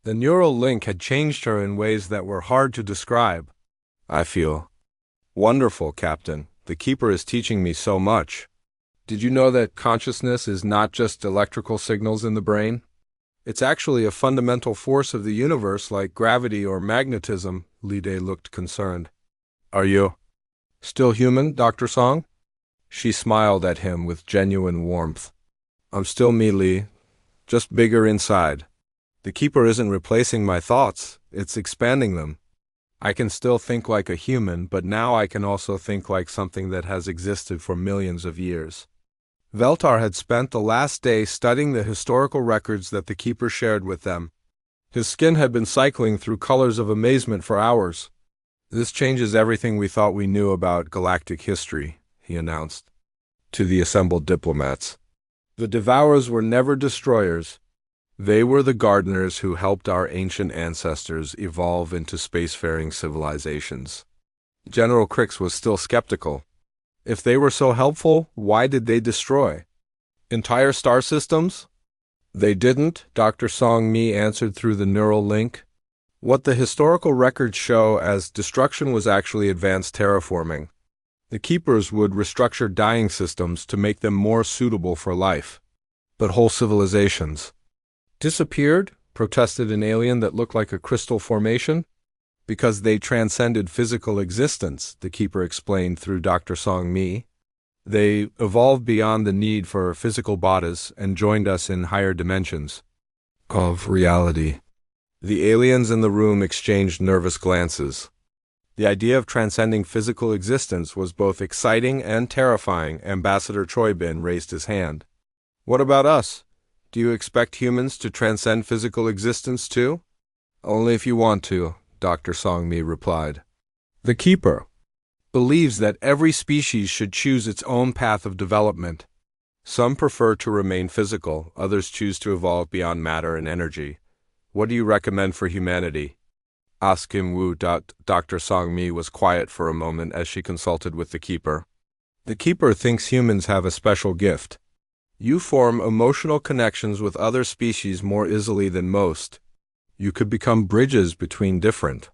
The neural link had changed her in ways that were hard to describe. "I feel wonderful, Captain. The Keeper is teaching me so much. Did you know that consciousness is not just electrical signals in the brain? It's actually a fundamental force of the universe like gravity or magnetism." Li Day looked concerned. "Are you still human, Dr. Song?" She smiled at him with genuine warmth. "I'm still me, Li, just bigger inside. The Keeper isn't replacing my thoughts, it's expanding them. I can still think like a human, but now I can also think like something that has existed for millions of years." Veltar had spent the last day studying the historical records that the Keeper shared with them. His skin had been cycling through colors of amazement for hours. This changes everything we thought we knew about galactic history, he announced to the assembled diplomats. The Devourers were never destroyers. They were the gardeners who helped our ancient ancestors evolve into spacefaring civilizations. General Crix was still skeptical. If they were so helpful, why did they destroy entire star systems? They didn't, Dr. Song Mi answered through the neural link. What the historical records show as destruction was actually advanced terraforming. The Keepers would restructure dying systems to make them more suitable for life. But whole civilizations disappeared, protested an alien that looked like a crystal formation. Because they transcended physical existence, the Keeper explained through Dr. Song Mi. They evolved beyond the need for physical bodies and joined us in higher dimensions of reality. The aliens in the room exchanged nervous glances. The idea of transcending physical existence was both exciting and terrifying. Ambassador Choibin raised his hand. What about us? Do you expect humans to transcend physical existence too? Only if you want to, Dr. Song Mi replied. The Keeper believes that every species should choose its own path of development. Some prefer to remain physical, others choose to evolve beyond matter and energy. What do you recommend for humanity? Asked Kim Woo. Dr. Song Mi was quiet for a moment as she consulted with the Keeper. The Keeper thinks humans have a special gift. You form emotional connections with other species more easily than most. You could become bridges between different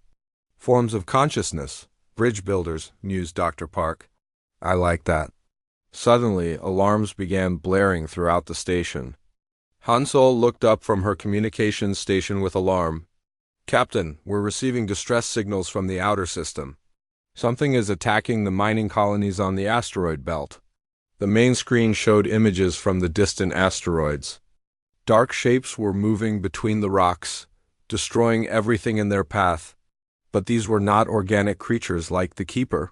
forms of consciousness. Bridge builders, mused Dr. Park. I like that. Suddenly, alarms began blaring throughout the station. Hansol looked up from her communications station with alarm. Captain, we're receiving distress signals from the outer system. Something is attacking the mining colonies on the asteroid belt. The main screen showed images from the distant asteroids. Dark shapes were moving between the rocks, destroying everything in their path. But these were not organic creatures like the Keeper.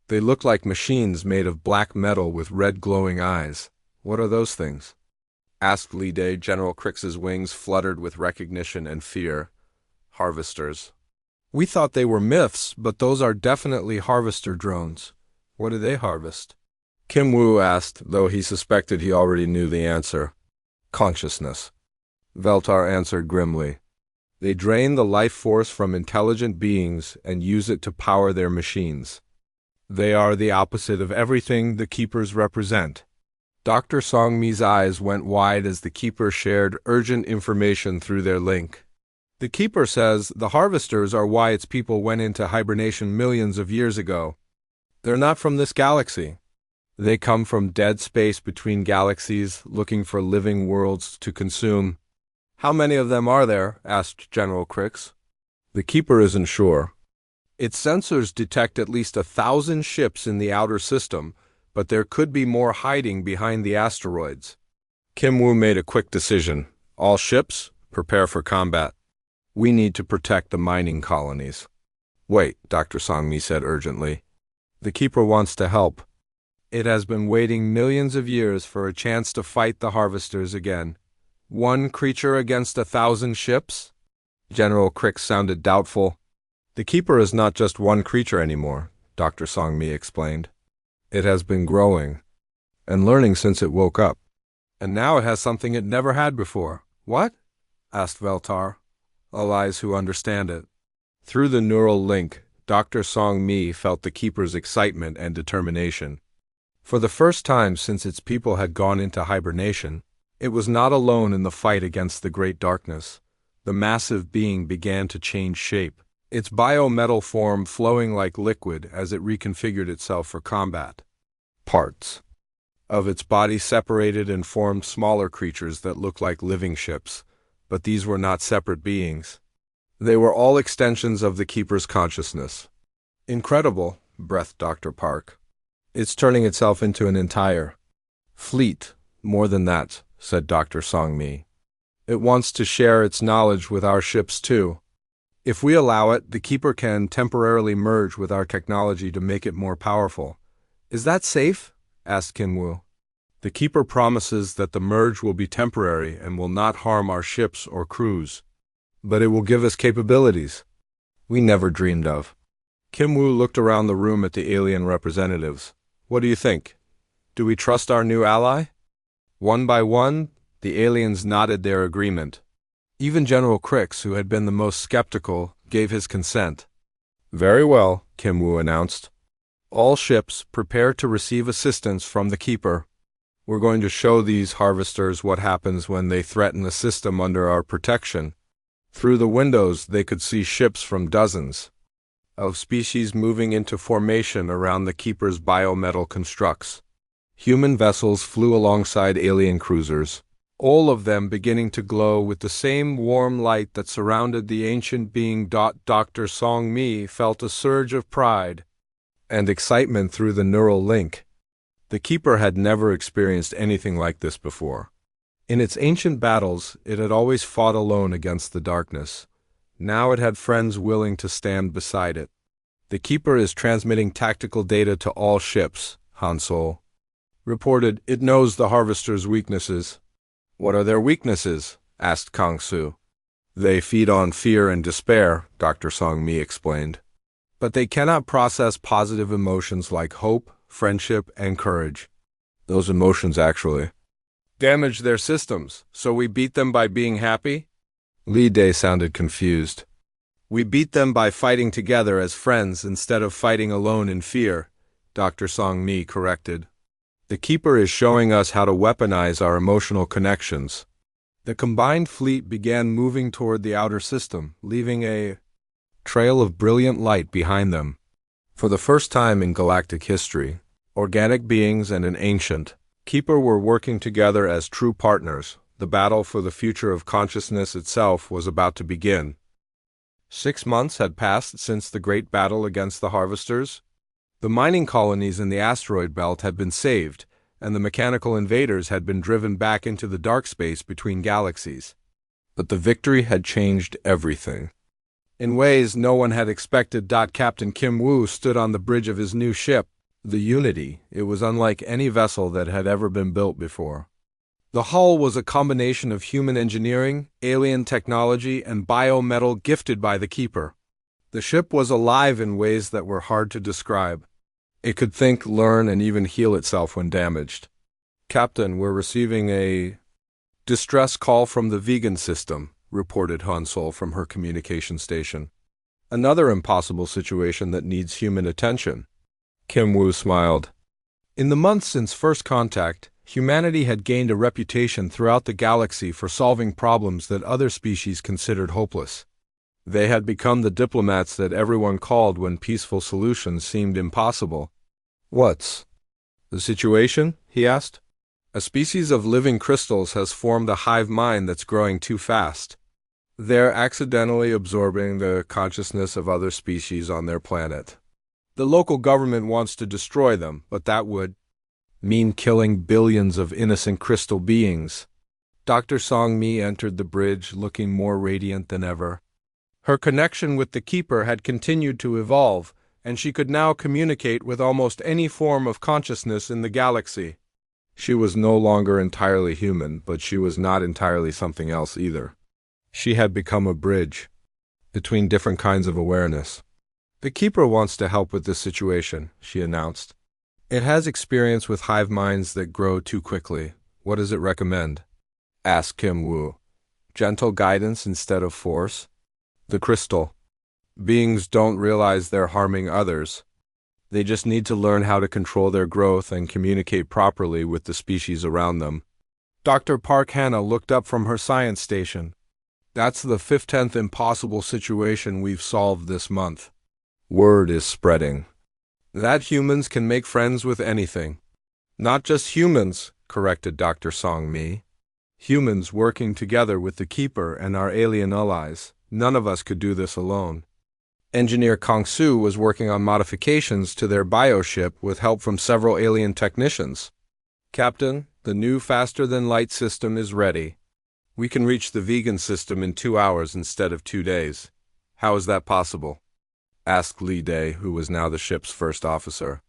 They looked like machines made of black metal with red glowing eyes. What are those things? Asked Li Day. General Crix's wings fluttered with recognition and fear. Harvesters. We thought they were myths, but those are definitely harvester drones. What do they harvest? Kim Woo asked, though he suspected he already knew the answer. Consciousness. Veltar answered grimly. They drain the life force from intelligent beings and use it to power their machines. They are the opposite of everything the Keepers represent. Dr. Song Mi's eyes went wide as the Keeper shared urgent information through their link. The Keeper says the harvesters are why its people went into hibernation millions of years ago. They're not from this galaxy. They come from dead space between galaxies, looking for living worlds to consume. How many of them are there? Asked General Crix. The Keeper isn't sure. Its sensors detect at least 1,000 ships in the outer system, but there could be more hiding behind the asteroids. Kim Woo made a quick decision. All ships, prepare for combat. We need to protect the mining colonies. Wait, Dr. Song Mi said urgently. The Keeper wants to help. It has been waiting millions of years for a chance to fight the harvesters again. One creature against 1,000 ships? General Crix sounded doubtful. The Keeper is not just one creature anymore, Dr. Song Mi explained. It has been growing and learning since it woke up. And now it has something it never had before. What? Asked Veltar, all eyes who understand it. Through the neural link, Dr. Song Mi felt the Keeper's excitement and determination. For the first time since its people had gone into hibernation, it was not alone in the fight against the great darkness. The massive being began to change shape, its biometal form flowing like liquid as it reconfigured itself for combat. Parts of its body separated and formed smaller creatures that looked like living ships, but these were not separate beings. They were all extensions of the Keeper's consciousness. Incredible, breathed Dr. Park. It's turning itself into an entire fleet. More than that, said Dr. Song Mi. It wants to share its knowledge with our ships too. If we allow it, the Keeper can temporarily merge with our technology to make it more powerful. Is that safe? Asked Kim Woo. The Keeper promises that the merge will be temporary and will not harm our ships or crews. But it will give us capabilities we never dreamed of. Kim Woo looked around the room at the alien representatives. What do you think? Do we trust our new ally? One by one, the aliens nodded their agreement. Even General Crix, who had been the most skeptical, gave his consent. Very well, Kim Woo announced. All ships prepare to receive assistance from the Keeper. We're going to show these harvesters what happens when they threaten the system under our protection. Through the windows, they could see ships from dozens of species moving into formation around the Keeper's biometal constructs. Human vessels flew alongside alien cruisers, all of them beginning to glow with the same warm light that surrounded the ancient being. Dr. Song Mi felt a surge of pride and excitement through the neural link. The Keeper had never experienced anything like this before. In its ancient battles, it had always fought alone against the darkness. Now it had friends willing to stand beside it. The Keeper is transmitting tactical data to all ships, Han Sol reported. It knows the Harvester's weaknesses. What are their weaknesses? Asked Kang Su. They feed on fear and despair, Dr. Song Mi explained. But they cannot process positive emotions like hope, friendship, and courage. Those emotions actually damage their systems, so we beat them by being happy? Li Day sounded confused. We beat them by fighting together as friends instead of fighting alone in fear, Dr. Song Mi corrected. The Keeper is showing us how to weaponize our emotional connections. The combined fleet began moving toward the outer system, leaving a trail of brilliant light behind them. For the first time in galactic history, organic beings and an ancient Keeper were working together as true partners. The battle for the future of consciousness itself was about to begin. 6 months had passed since the great battle against the Harvesters. The mining colonies in the asteroid belt had been saved, and the mechanical invaders had been driven back into the dark space between galaxies. But the victory had changed everything. In ways no one had expected. Captain Kim Woo stood on the bridge of his new ship, the Unity. It was unlike any vessel that had ever been built before. The hull was a combination of human engineering, alien technology, and biometal gifted by the Keeper. The ship was alive in ways that were hard to describe. It could think, learn, and even heal itself when damaged. Captain, we're receiving a distress call from the vegan system, reported Han Sol from her communication station. Another impossible situation that needs human attention. Kim Woo smiled. In the months since first contact, humanity had gained a reputation throughout the galaxy for solving problems that other species considered hopeless. They had become the diplomats that everyone called when peaceful solutions seemed impossible. What's the situation? He asked. A species of living crystals has formed a hive mind that's growing too fast. They're accidentally absorbing the consciousness of other species on their planet. The local government wants to destroy them, but that would mean killing billions of innocent crystal beings. Dr. Song Mi entered the bridge looking more radiant than ever. Her connection with the Keeper had continued to evolve, and she could now communicate with almost any form of consciousness in the galaxy. She was no longer entirely human, but she was not entirely something else either. She had become a bridge between different kinds of awareness. The Keeper wants to help with this situation, she announced. It has experience with hive minds that grow too quickly. What does it recommend? Asked Kim Woo. Gentle guidance instead of force. The crystal. Beings don't realize they're harming others. They just need to learn how to control their growth and communicate properly with the species around them. Dr. Park Hannah looked up from her science station. That's the 15th impossible situation we've solved this month. Word is spreading that humans can make friends with anything. Not just humans, corrected Dr. Song Mi. Humans working together with the Keeper and our alien allies. None of us could do this alone. Engineer Kang Su was working on modifications to their bioship with help from several alien technicians. Captain, the new faster-than-light system is ready. We can reach the vegan system in 2 hours instead of 2 days. How is that possible? Asked Li Day, who was now the ship's first officer.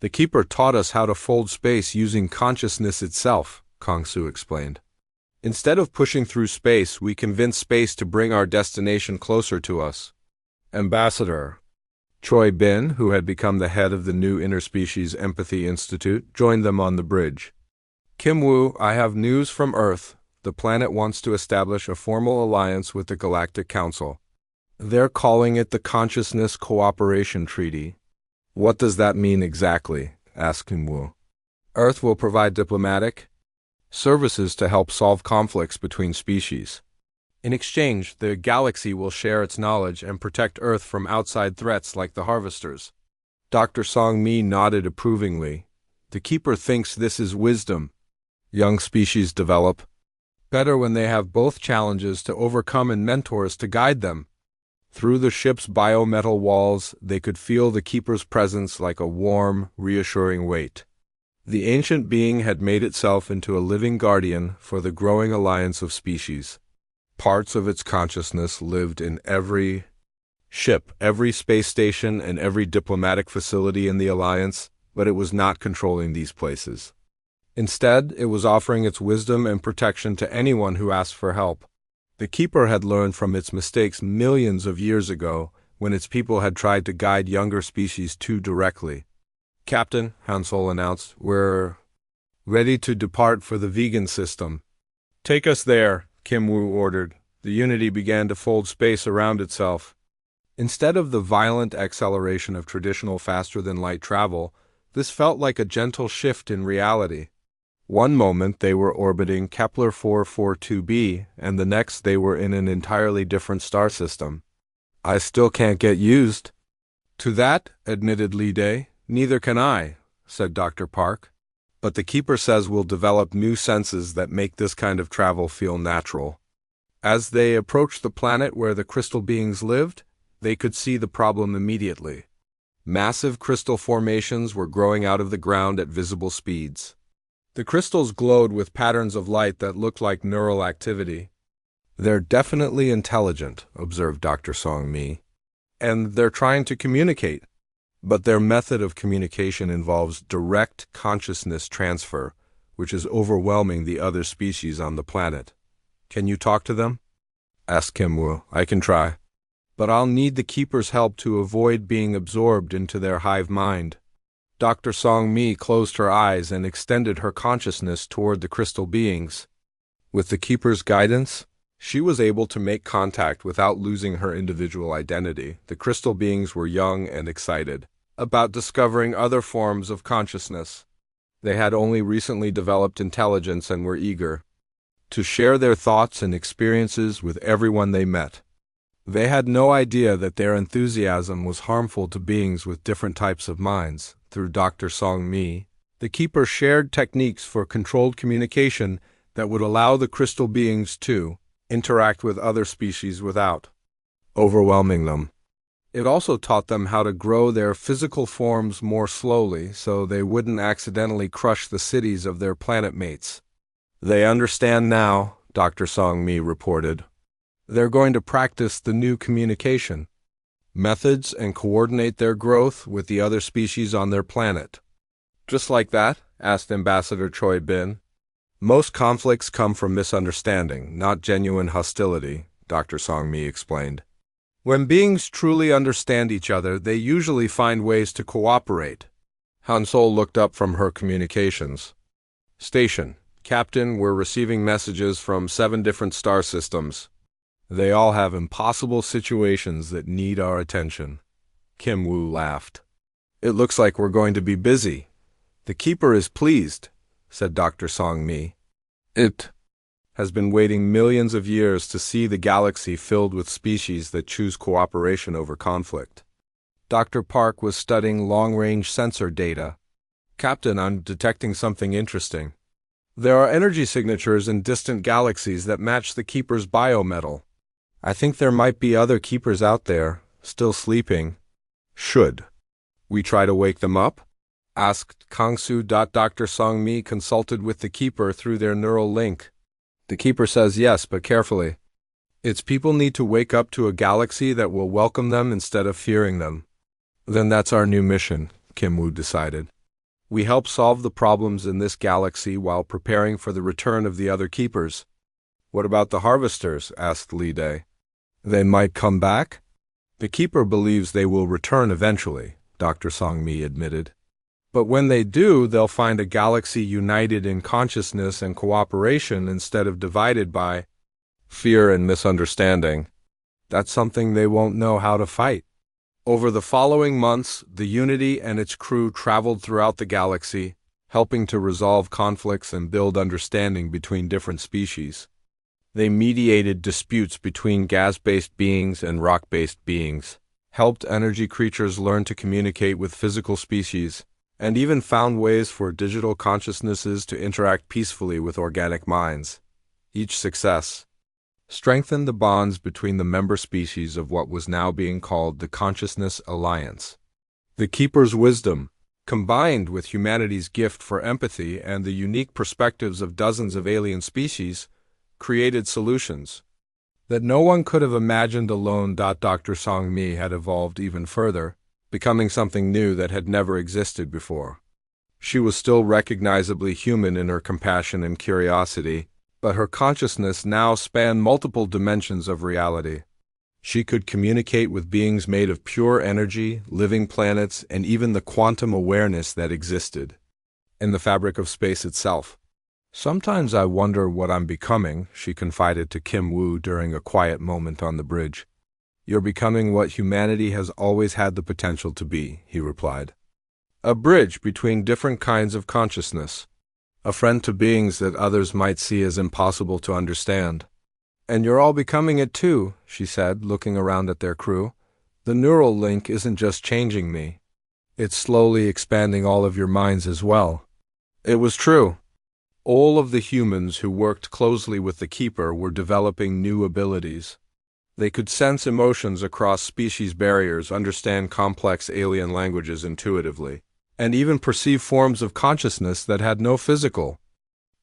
The Keeper taught us how to fold space using consciousness itself, Kang Su explained. Instead of pushing through space, we convince space to bring our destination closer to us. Ambassador, Choi Bin, who had become the head of the new Interspecies Empathy Institute, joined them on the bridge. Kim Woo, I have news from Earth. The planet wants to establish a formal alliance with the Galactic Council. They're calling it the Consciousness Cooperation Treaty. What does that mean exactly? Asked Kim Woo. Earth will provide diplomatic services to help solve conflicts between species. In exchange, the galaxy will share its knowledge and protect Earth from outside threats like the harvesters. Dr. Song-mi nodded approvingly. The Keeper thinks this is wisdom. Young species develop better when they have both challenges to overcome and mentors to guide them. Through the ship's biometal walls, they could feel the Keeper's presence like a warm, reassuring weight. The ancient being had made itself into a living guardian for the growing alliance of species. Parts of its consciousness lived in every ship, every space station, and every diplomatic facility in the alliance, but it was not controlling these places. Instead, it was offering its wisdom and protection to anyone who asked for help. The Keeper had learned from its mistakes millions of years ago when its people had tried to guide younger species too directly. Captain, Han Sol announced, we're ready to depart for the vegan system. Take us there, Kim Woo ordered. The Unity began to fold space around itself. Instead of the violent acceleration of traditional faster-than-light travel, this felt like a gentle shift in reality. One moment they were orbiting Kepler 442b, and the next they were in an entirely different star system. I still can't get used to that, admitted Li Day. Neither can I, said Dr. Park. But the Keeper says we'll develop new senses that make this kind of travel feel natural. As they approached the planet where the crystal beings lived, they could see the problem immediately. Massive crystal formations were growing out of the ground at visible speeds. The crystals glowed with patterns of light that looked like neural activity. They're definitely intelligent, observed Dr. Song-mi. And they're trying to communicate. But their method of communication involves direct consciousness transfer, which is overwhelming the other species on the planet. Can you talk to them? Asked Kim Woo. I can try. But I'll need the Keeper's help to avoid being absorbed into their hive mind. Dr. Song-mi closed her eyes and extended her consciousness toward the crystal beings. With the Keeper's guidance, she was able to make contact without losing her individual identity. The crystal beings were young and excited about discovering other forms of consciousness. They had only recently developed intelligence and were eager to share their thoughts and experiences with everyone they met. They had no idea that their enthusiasm was harmful to beings with different types of minds. Through Dr. Song-mi, the Keeper shared techniques for controlled communication that would allow the crystal beings to interact with other species without overwhelming them. It also taught them how to grow their physical forms more slowly so they wouldn't accidentally crush the cities of their planet mates. They understand now, Dr. Song-mi reported. They're going to practice the new communication methods and coordinate their growth with the other species on their planet. Just like that? Asked Ambassador Choi Bin. Most conflicts come from misunderstanding, not genuine hostility, Dr. Song-mi explained. When beings truly understand each other, they usually find ways to cooperate. Han Sol looked up from her communications. Station. Captain, we're receiving messages from 7 different star systems. They all have impossible situations that need our attention. Kim Woo laughed. It looks like we're going to be busy. The Keeper is pleased, said Dr. Song-mi. It has been waiting millions of years to see the galaxy filled with species that choose cooperation over conflict. Dr. Park was studying long-range sensor data. Captain, I'm detecting something interesting. There are energy signatures in distant galaxies that match the Keeper's biometal. I think there might be other Keepers out there, still sleeping. Should we try to wake them up? Asked Kangsu. Dr. Song-mi consulted with the Keeper through their neural link. The Keeper says yes, but carefully. Its people need to wake up to a galaxy that will welcome them instead of fearing them. Then that's our new mission, Kim Woo decided. We help solve the problems in this galaxy while preparing for the return of the other Keepers. What about the harvesters? Asked Li Day. They might come back? The Keeper believes they will return eventually, Dr. Song-mi admitted. But when they do, they'll find a galaxy united in consciousness and cooperation instead of divided by fear and misunderstanding. That's something they won't know how to fight. Over the following months, the Unity and its crew traveled throughout the galaxy, helping to resolve conflicts and build understanding between different species. They mediated disputes between gas-based beings and rock-based beings, helped energy creatures learn to communicate with physical species, and even found ways for digital consciousnesses to interact peacefully with organic minds. Each success strengthened the bonds between the member species of what was now being called the Consciousness Alliance. The Keeper's wisdom, combined with humanity's gift for empathy and the unique perspectives of dozens of alien species, created solutions that no one could have imagined alone. Dr. Song-mi had evolved even further, becoming something new that had never existed before. She was still recognizably human in her compassion and curiosity, but her consciousness now spanned multiple dimensions of reality. She could communicate with beings made of pure energy, living planets, and even the quantum awareness that existed in the fabric of space itself. "Sometimes I wonder what I'm becoming," she confided to Kim Woo during a quiet moment on the bridge. "You're becoming what humanity has always had the potential to be," he replied. "A bridge between different kinds of consciousness. A friend to beings that others might see as impossible to understand." "And you're all becoming it too," she said, looking around at their crew. "The neural link isn't just changing me. It's slowly expanding all of your minds as well." It was true. All of the humans who worked closely with the Keeper were developing new abilities. They could sense emotions across species barriers, understand complex alien languages intuitively, and even perceive forms of consciousness that had no physical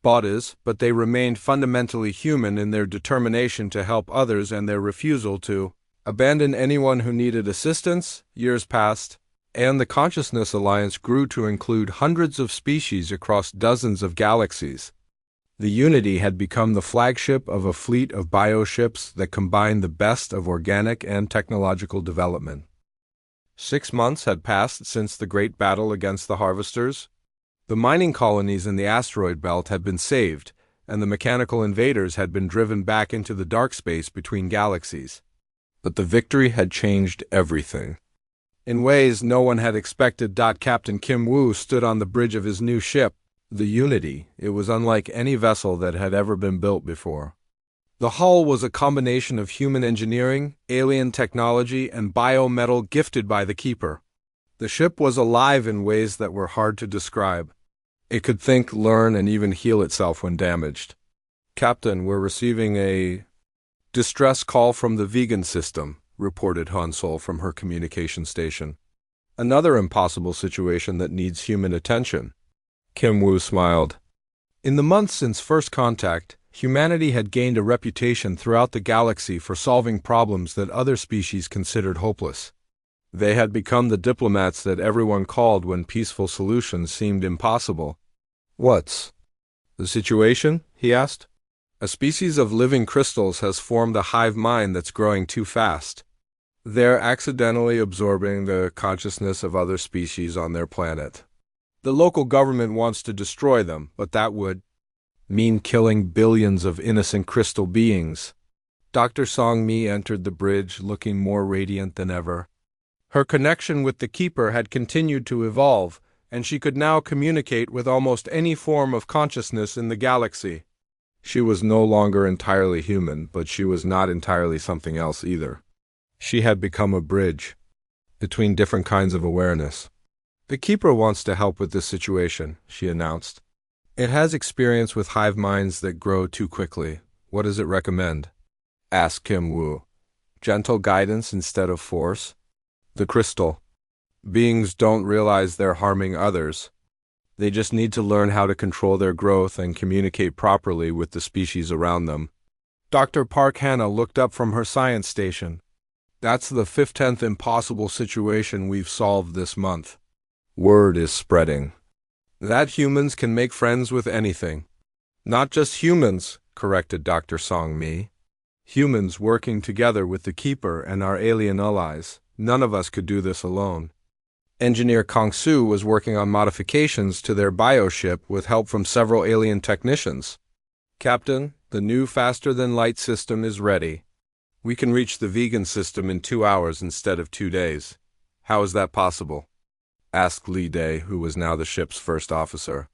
bodies, but they remained fundamentally human in their determination to help others and their refusal to abandon anyone who needed assistance. Years passed, and the Consciousness Alliance grew to include hundreds of species across dozens of galaxies. The Unity had become the flagship of a fleet of bioships that combined the best of organic and technological development. 6 months had passed since the great battle against the Harvesters. The mining colonies in the asteroid belt had been saved, and the mechanical invaders had been driven back into the dark space between galaxies. But the victory had changed everything. In ways no one had expected. Captain Kim Woo stood on the bridge of his new ship, the Unity. It was unlike any vessel that had ever been built before. The hull was a combination of human engineering, alien technology, and biometal gifted by the Keeper. The ship was alive in ways that were hard to describe. It could think, learn, and even heal itself when damaged. "Captain, we're receiving a distress call from the vegan system," reported Hansol from her communication station. "Another impossible situation that needs human attention." Kim Woo smiled. In the months since first contact, humanity had gained a reputation throughout the galaxy for solving problems that other species considered hopeless. They had become the diplomats that everyone called when peaceful solutions seemed impossible. "What's the situation?" he asked. "A species of living crystals has formed a hive mind that's growing too fast. They're accidentally absorbing the consciousness of other species on their planet. The local government wants to destroy them, but that would mean killing billions of innocent crystal beings." Dr. Song-mi entered the bridge looking more radiant than ever. Her connection with the Keeper had continued to evolve, and she could now communicate with almost any form of consciousness in the galaxy. She was no longer entirely human, but she was not entirely something else either. She had become a bridge between different kinds of awareness. "The Keeper wants to help with this situation," she announced. "It has experience with hive minds that grow too quickly. What does it recommend?" asked Kim Woo. "Gentle guidance instead of force." "The crystal beings don't realize they're harming others. They just need to learn how to control their growth and communicate properly with the species around them." Dr. Park Hannah looked up from her science station. "That's the 15th impossible situation we've solved this month. Word is spreading that humans can make friends with anything." "Not just humans," corrected Dr. Song-mi. Humans working together with the Keeper and our alien allies. None of us could do this alone. Engineer Kong-Su was working on modifications to their bioship with help from several alien technicians. Captain, the new faster-than-light system is ready. We can reach the vegan system in 2 hours instead of 2 days. How is that possible? Asked Li Day, who was now the ship's first officer.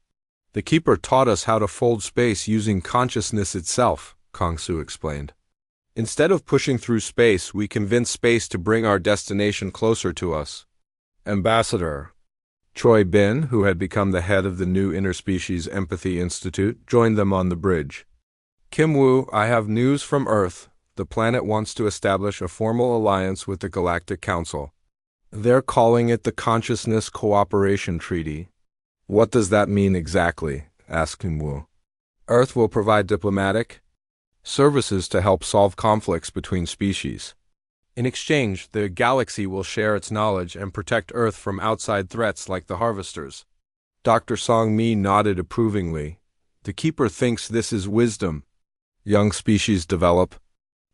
The Keeper taught us how to fold space using consciousness itself, Kong-Su explained. Instead of pushing through space, we convince space to bring our destination closer to us. Ambassador Choi Bin, who had become the head of the new Interspecies Empathy Institute, joined them on the bridge. Kim Woo, I have news from Earth. The planet wants to establish a formal alliance with the Galactic Council. They're calling it the Consciousness Cooperation Treaty. What does that mean exactly? Asked Kim Woo. Earth will provide diplomatic services to help solve conflicts between species. In exchange, the galaxy will share its knowledge and protect Earth from outside threats like the Harvesters. Dr. Song-mi nodded approvingly. The Keeper thinks this is wisdom. Young species develop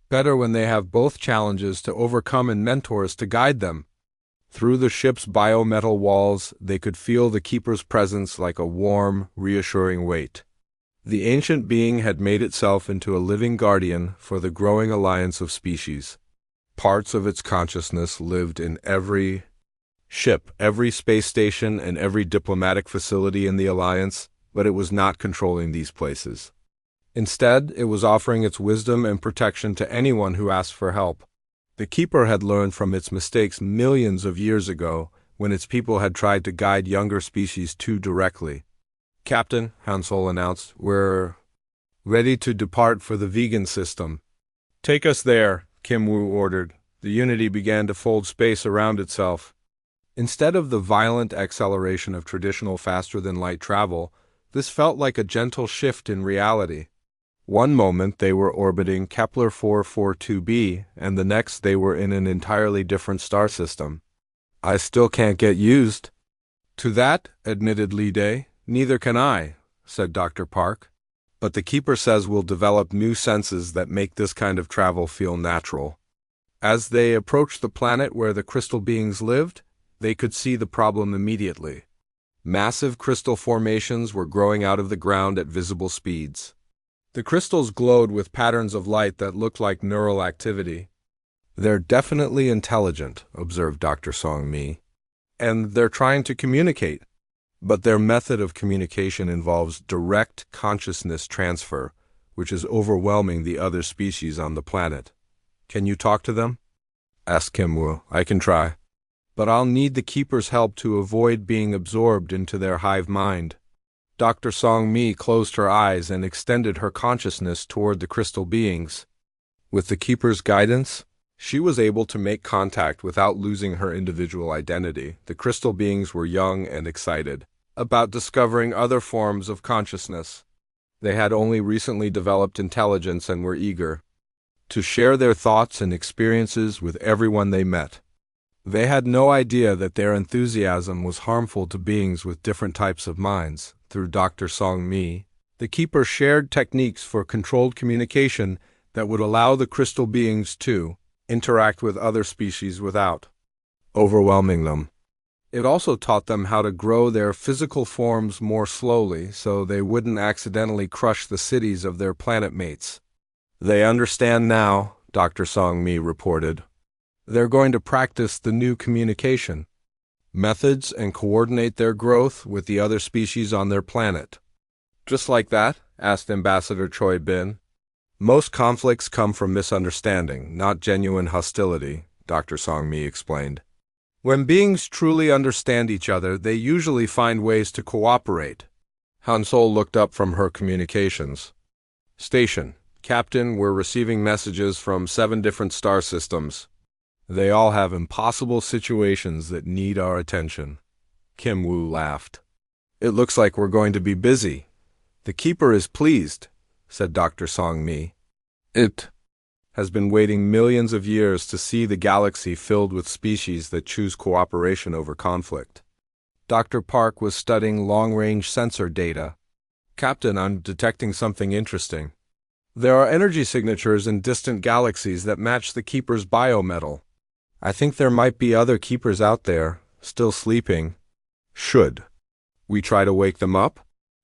better when they have both challenges to overcome and mentors to guide them. Through the ship's biometal walls, they could feel the Keeper's presence like a warm, reassuring weight. The ancient being had made itself into a living guardian for the growing alliance of species. Parts of its consciousness lived in every ship, every space station, and every diplomatic facility in the alliance, but it was not controlling these places. Instead, it was offering its wisdom and protection to anyone who asked for help. The Keeper had learned from its mistakes millions of years ago, when its people had tried to guide younger species too directly. Captain, Han Sol announced, we're ready to depart for the vegan system. Take us there, Kim Woo ordered. The Unity began to fold space around itself. Instead of the violent acceleration of traditional faster-than-light travel, this felt like a gentle shift in reality. One moment they were orbiting Kepler 442b, and the next they were in an entirely different star system. I still can't get used to that, admitted Li Day. Neither can I, said Dr. Park. But the Keeper says we'll develop new senses that make this kind of travel feel natural. As they approached the planet where the crystal beings lived, they could see the problem immediately. Massive crystal formations were growing out of the ground at visible speeds. The crystals glowed with patterns of light that looked like neural activity. They're definitely intelligent, observed Dr. Song-mi. And they're trying to communicate. But their method of communication involves direct consciousness transfer, which is overwhelming the other species on the planet. Can you talk to them? Asked Kim Woo. I can try. But I'll need the Keeper's help to avoid being absorbed into their hive mind. Dr. Song-mi closed her eyes and extended her consciousness toward the crystal beings. With the Keeper's guidance, she was able to make contact without losing her individual identity. The crystal beings were young and excited about discovering other forms of consciousness. They had only recently developed intelligence and were eager to share their thoughts and experiences with everyone they met. They had no idea that their enthusiasm was harmful to beings with different types of minds. Through Dr. Song-mi, the Keeper shared techniques for controlled communication that would allow the crystal beings to interact with other species without overwhelming them. It also taught them how to grow their physical forms more slowly so they wouldn't accidentally crush the cities of their planet mates. They understand now, Dr. Song-mi reported. They're going to practice the new communication methods and coordinate their growth with the other species on their planet. Just like that? Asked Ambassador Choi Bin. Most conflicts come from misunderstanding, not genuine hostility, Dr. Song-mi explained. When beings truly understand each other, they usually find ways to cooperate. Han Sol looked up from her communications. Station. Captain, we're receiving messages from 7 different star systems. They all have impossible situations that need our attention. Kim Woo laughed. It looks like we're going to be busy. The Keeper is pleased, said Dr. Song-mi. It has been waiting millions of years to see the galaxy filled with species that choose cooperation over conflict. Dr. Park was studying long-range sensor data. Captain, I'm detecting something interesting. There are energy signatures in distant galaxies that match the Keeper's biometal. I think there might be other Keepers out there, still sleeping. Should we try to wake them up?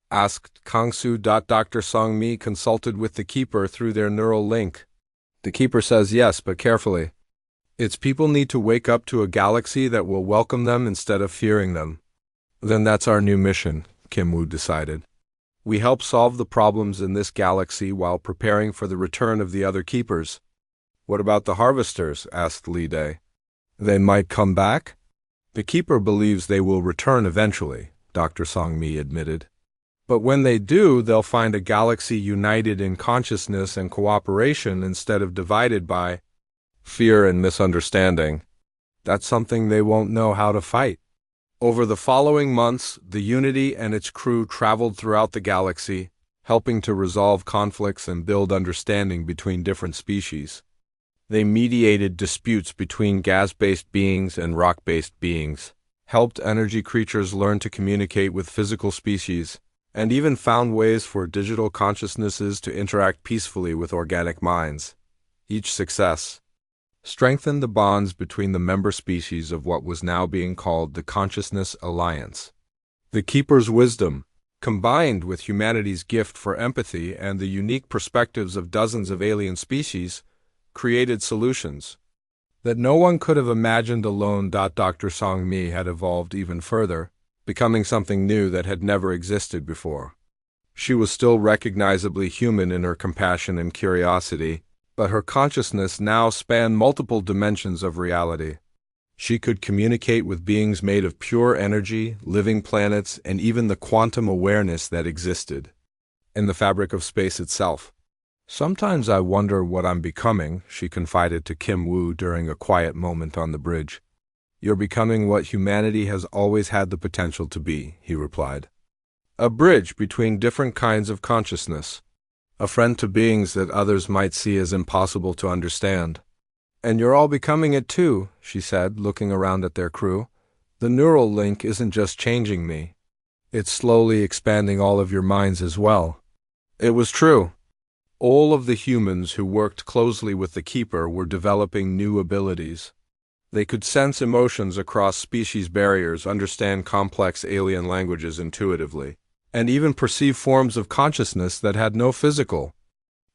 Asked Kangsu. Dr. Song-mi consulted with the Keeper through their neural link. The Keeper says yes, but carefully. Its people need to wake up to a galaxy that will welcome them instead of fearing them. Then that's our new mission, Kim Woo decided. We help solve the problems in this galaxy while preparing for the return of the other Keepers. What about the Harvesters? Asked Li Day. They might come back? The Keeper believes they will return eventually, Dr. Song-mi admitted. But when they do, they'll find a galaxy united in consciousness and cooperation instead of divided by fear and misunderstanding. That's something they won't know how to fight. Over the following months, the Unity and its crew traveled throughout the galaxy, helping to resolve conflicts and build understanding between different species. They mediated disputes between gas-based beings and rock-based beings, helped energy creatures learn to communicate with physical species, and even found ways for digital consciousnesses to interact peacefully with organic minds. Each success strengthened the bonds between the member species of what was now being called the Consciousness Alliance. The Keeper's wisdom, combined with humanity's gift for empathy and the unique perspectives of dozens of alien species, created solutions that no one could have imagined alone. Dr. Song-mi had evolved even further, becoming something new that had never existed before. She was still recognizably human in her compassion and curiosity, but her consciousness now spanned multiple dimensions of reality. She could communicate with beings made of pure energy, living planets, and even the quantum awareness that existed in the fabric of space itself. Sometimes I wonder what I'm becoming, she confided to Kim Woo during a quiet moment on the bridge. You're becoming what humanity has always had the potential to be, he replied. A bridge between different kinds of consciousness. A friend to beings that others might see as impossible to understand. And you're all becoming it too, she said, looking around at their crew. The neural link isn't just changing me. It's slowly expanding all of your minds as well. It was true. All of the humans who worked closely with the Keeper were developing new abilities. They could sense emotions across species barriers, understand complex alien languages intuitively, and even perceive forms of consciousness that had no physical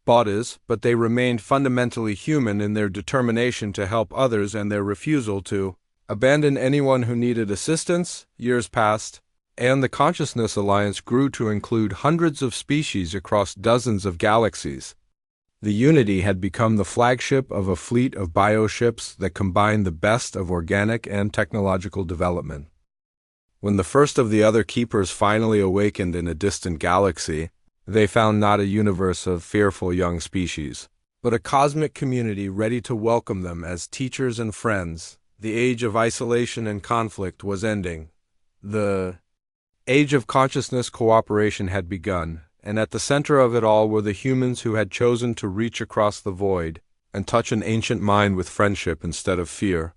bodies, but they remained fundamentally human in their determination to help others and their refusal to abandon anyone who needed assistance. Years passed, and the Consciousness Alliance grew to include hundreds of species across dozens of galaxies. The Unity had become the flagship of a fleet of bioships that combined the best of organic and technological development. When the first of the other Keepers finally awakened in a distant galaxy, they found not a universe of fearful young species, but a cosmic community ready to welcome them as teachers and friends. The age of isolation and conflict was ending. The age of consciousness cooperation had begun, and at the center of it all were the humans who had chosen to reach across the void and touch an ancient mind with friendship instead of fear.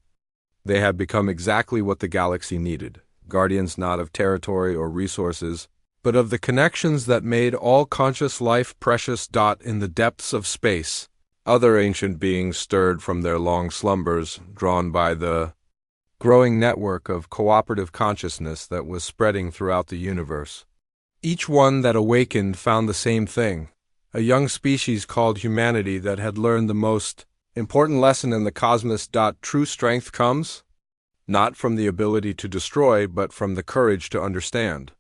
They had become exactly what the galaxy needed. Guardians not of territory or resources, but of the connections that made all conscious life precious. In the depths of space, other ancient beings stirred from their long slumbers, drawn by the growing network of cooperative consciousness that was spreading throughout the universe. Each one that awakened found the same thing, a young species called humanity that had learned the most important lesson in the cosmos. True strength comes not from the ability to destroy, but from the courage to understand.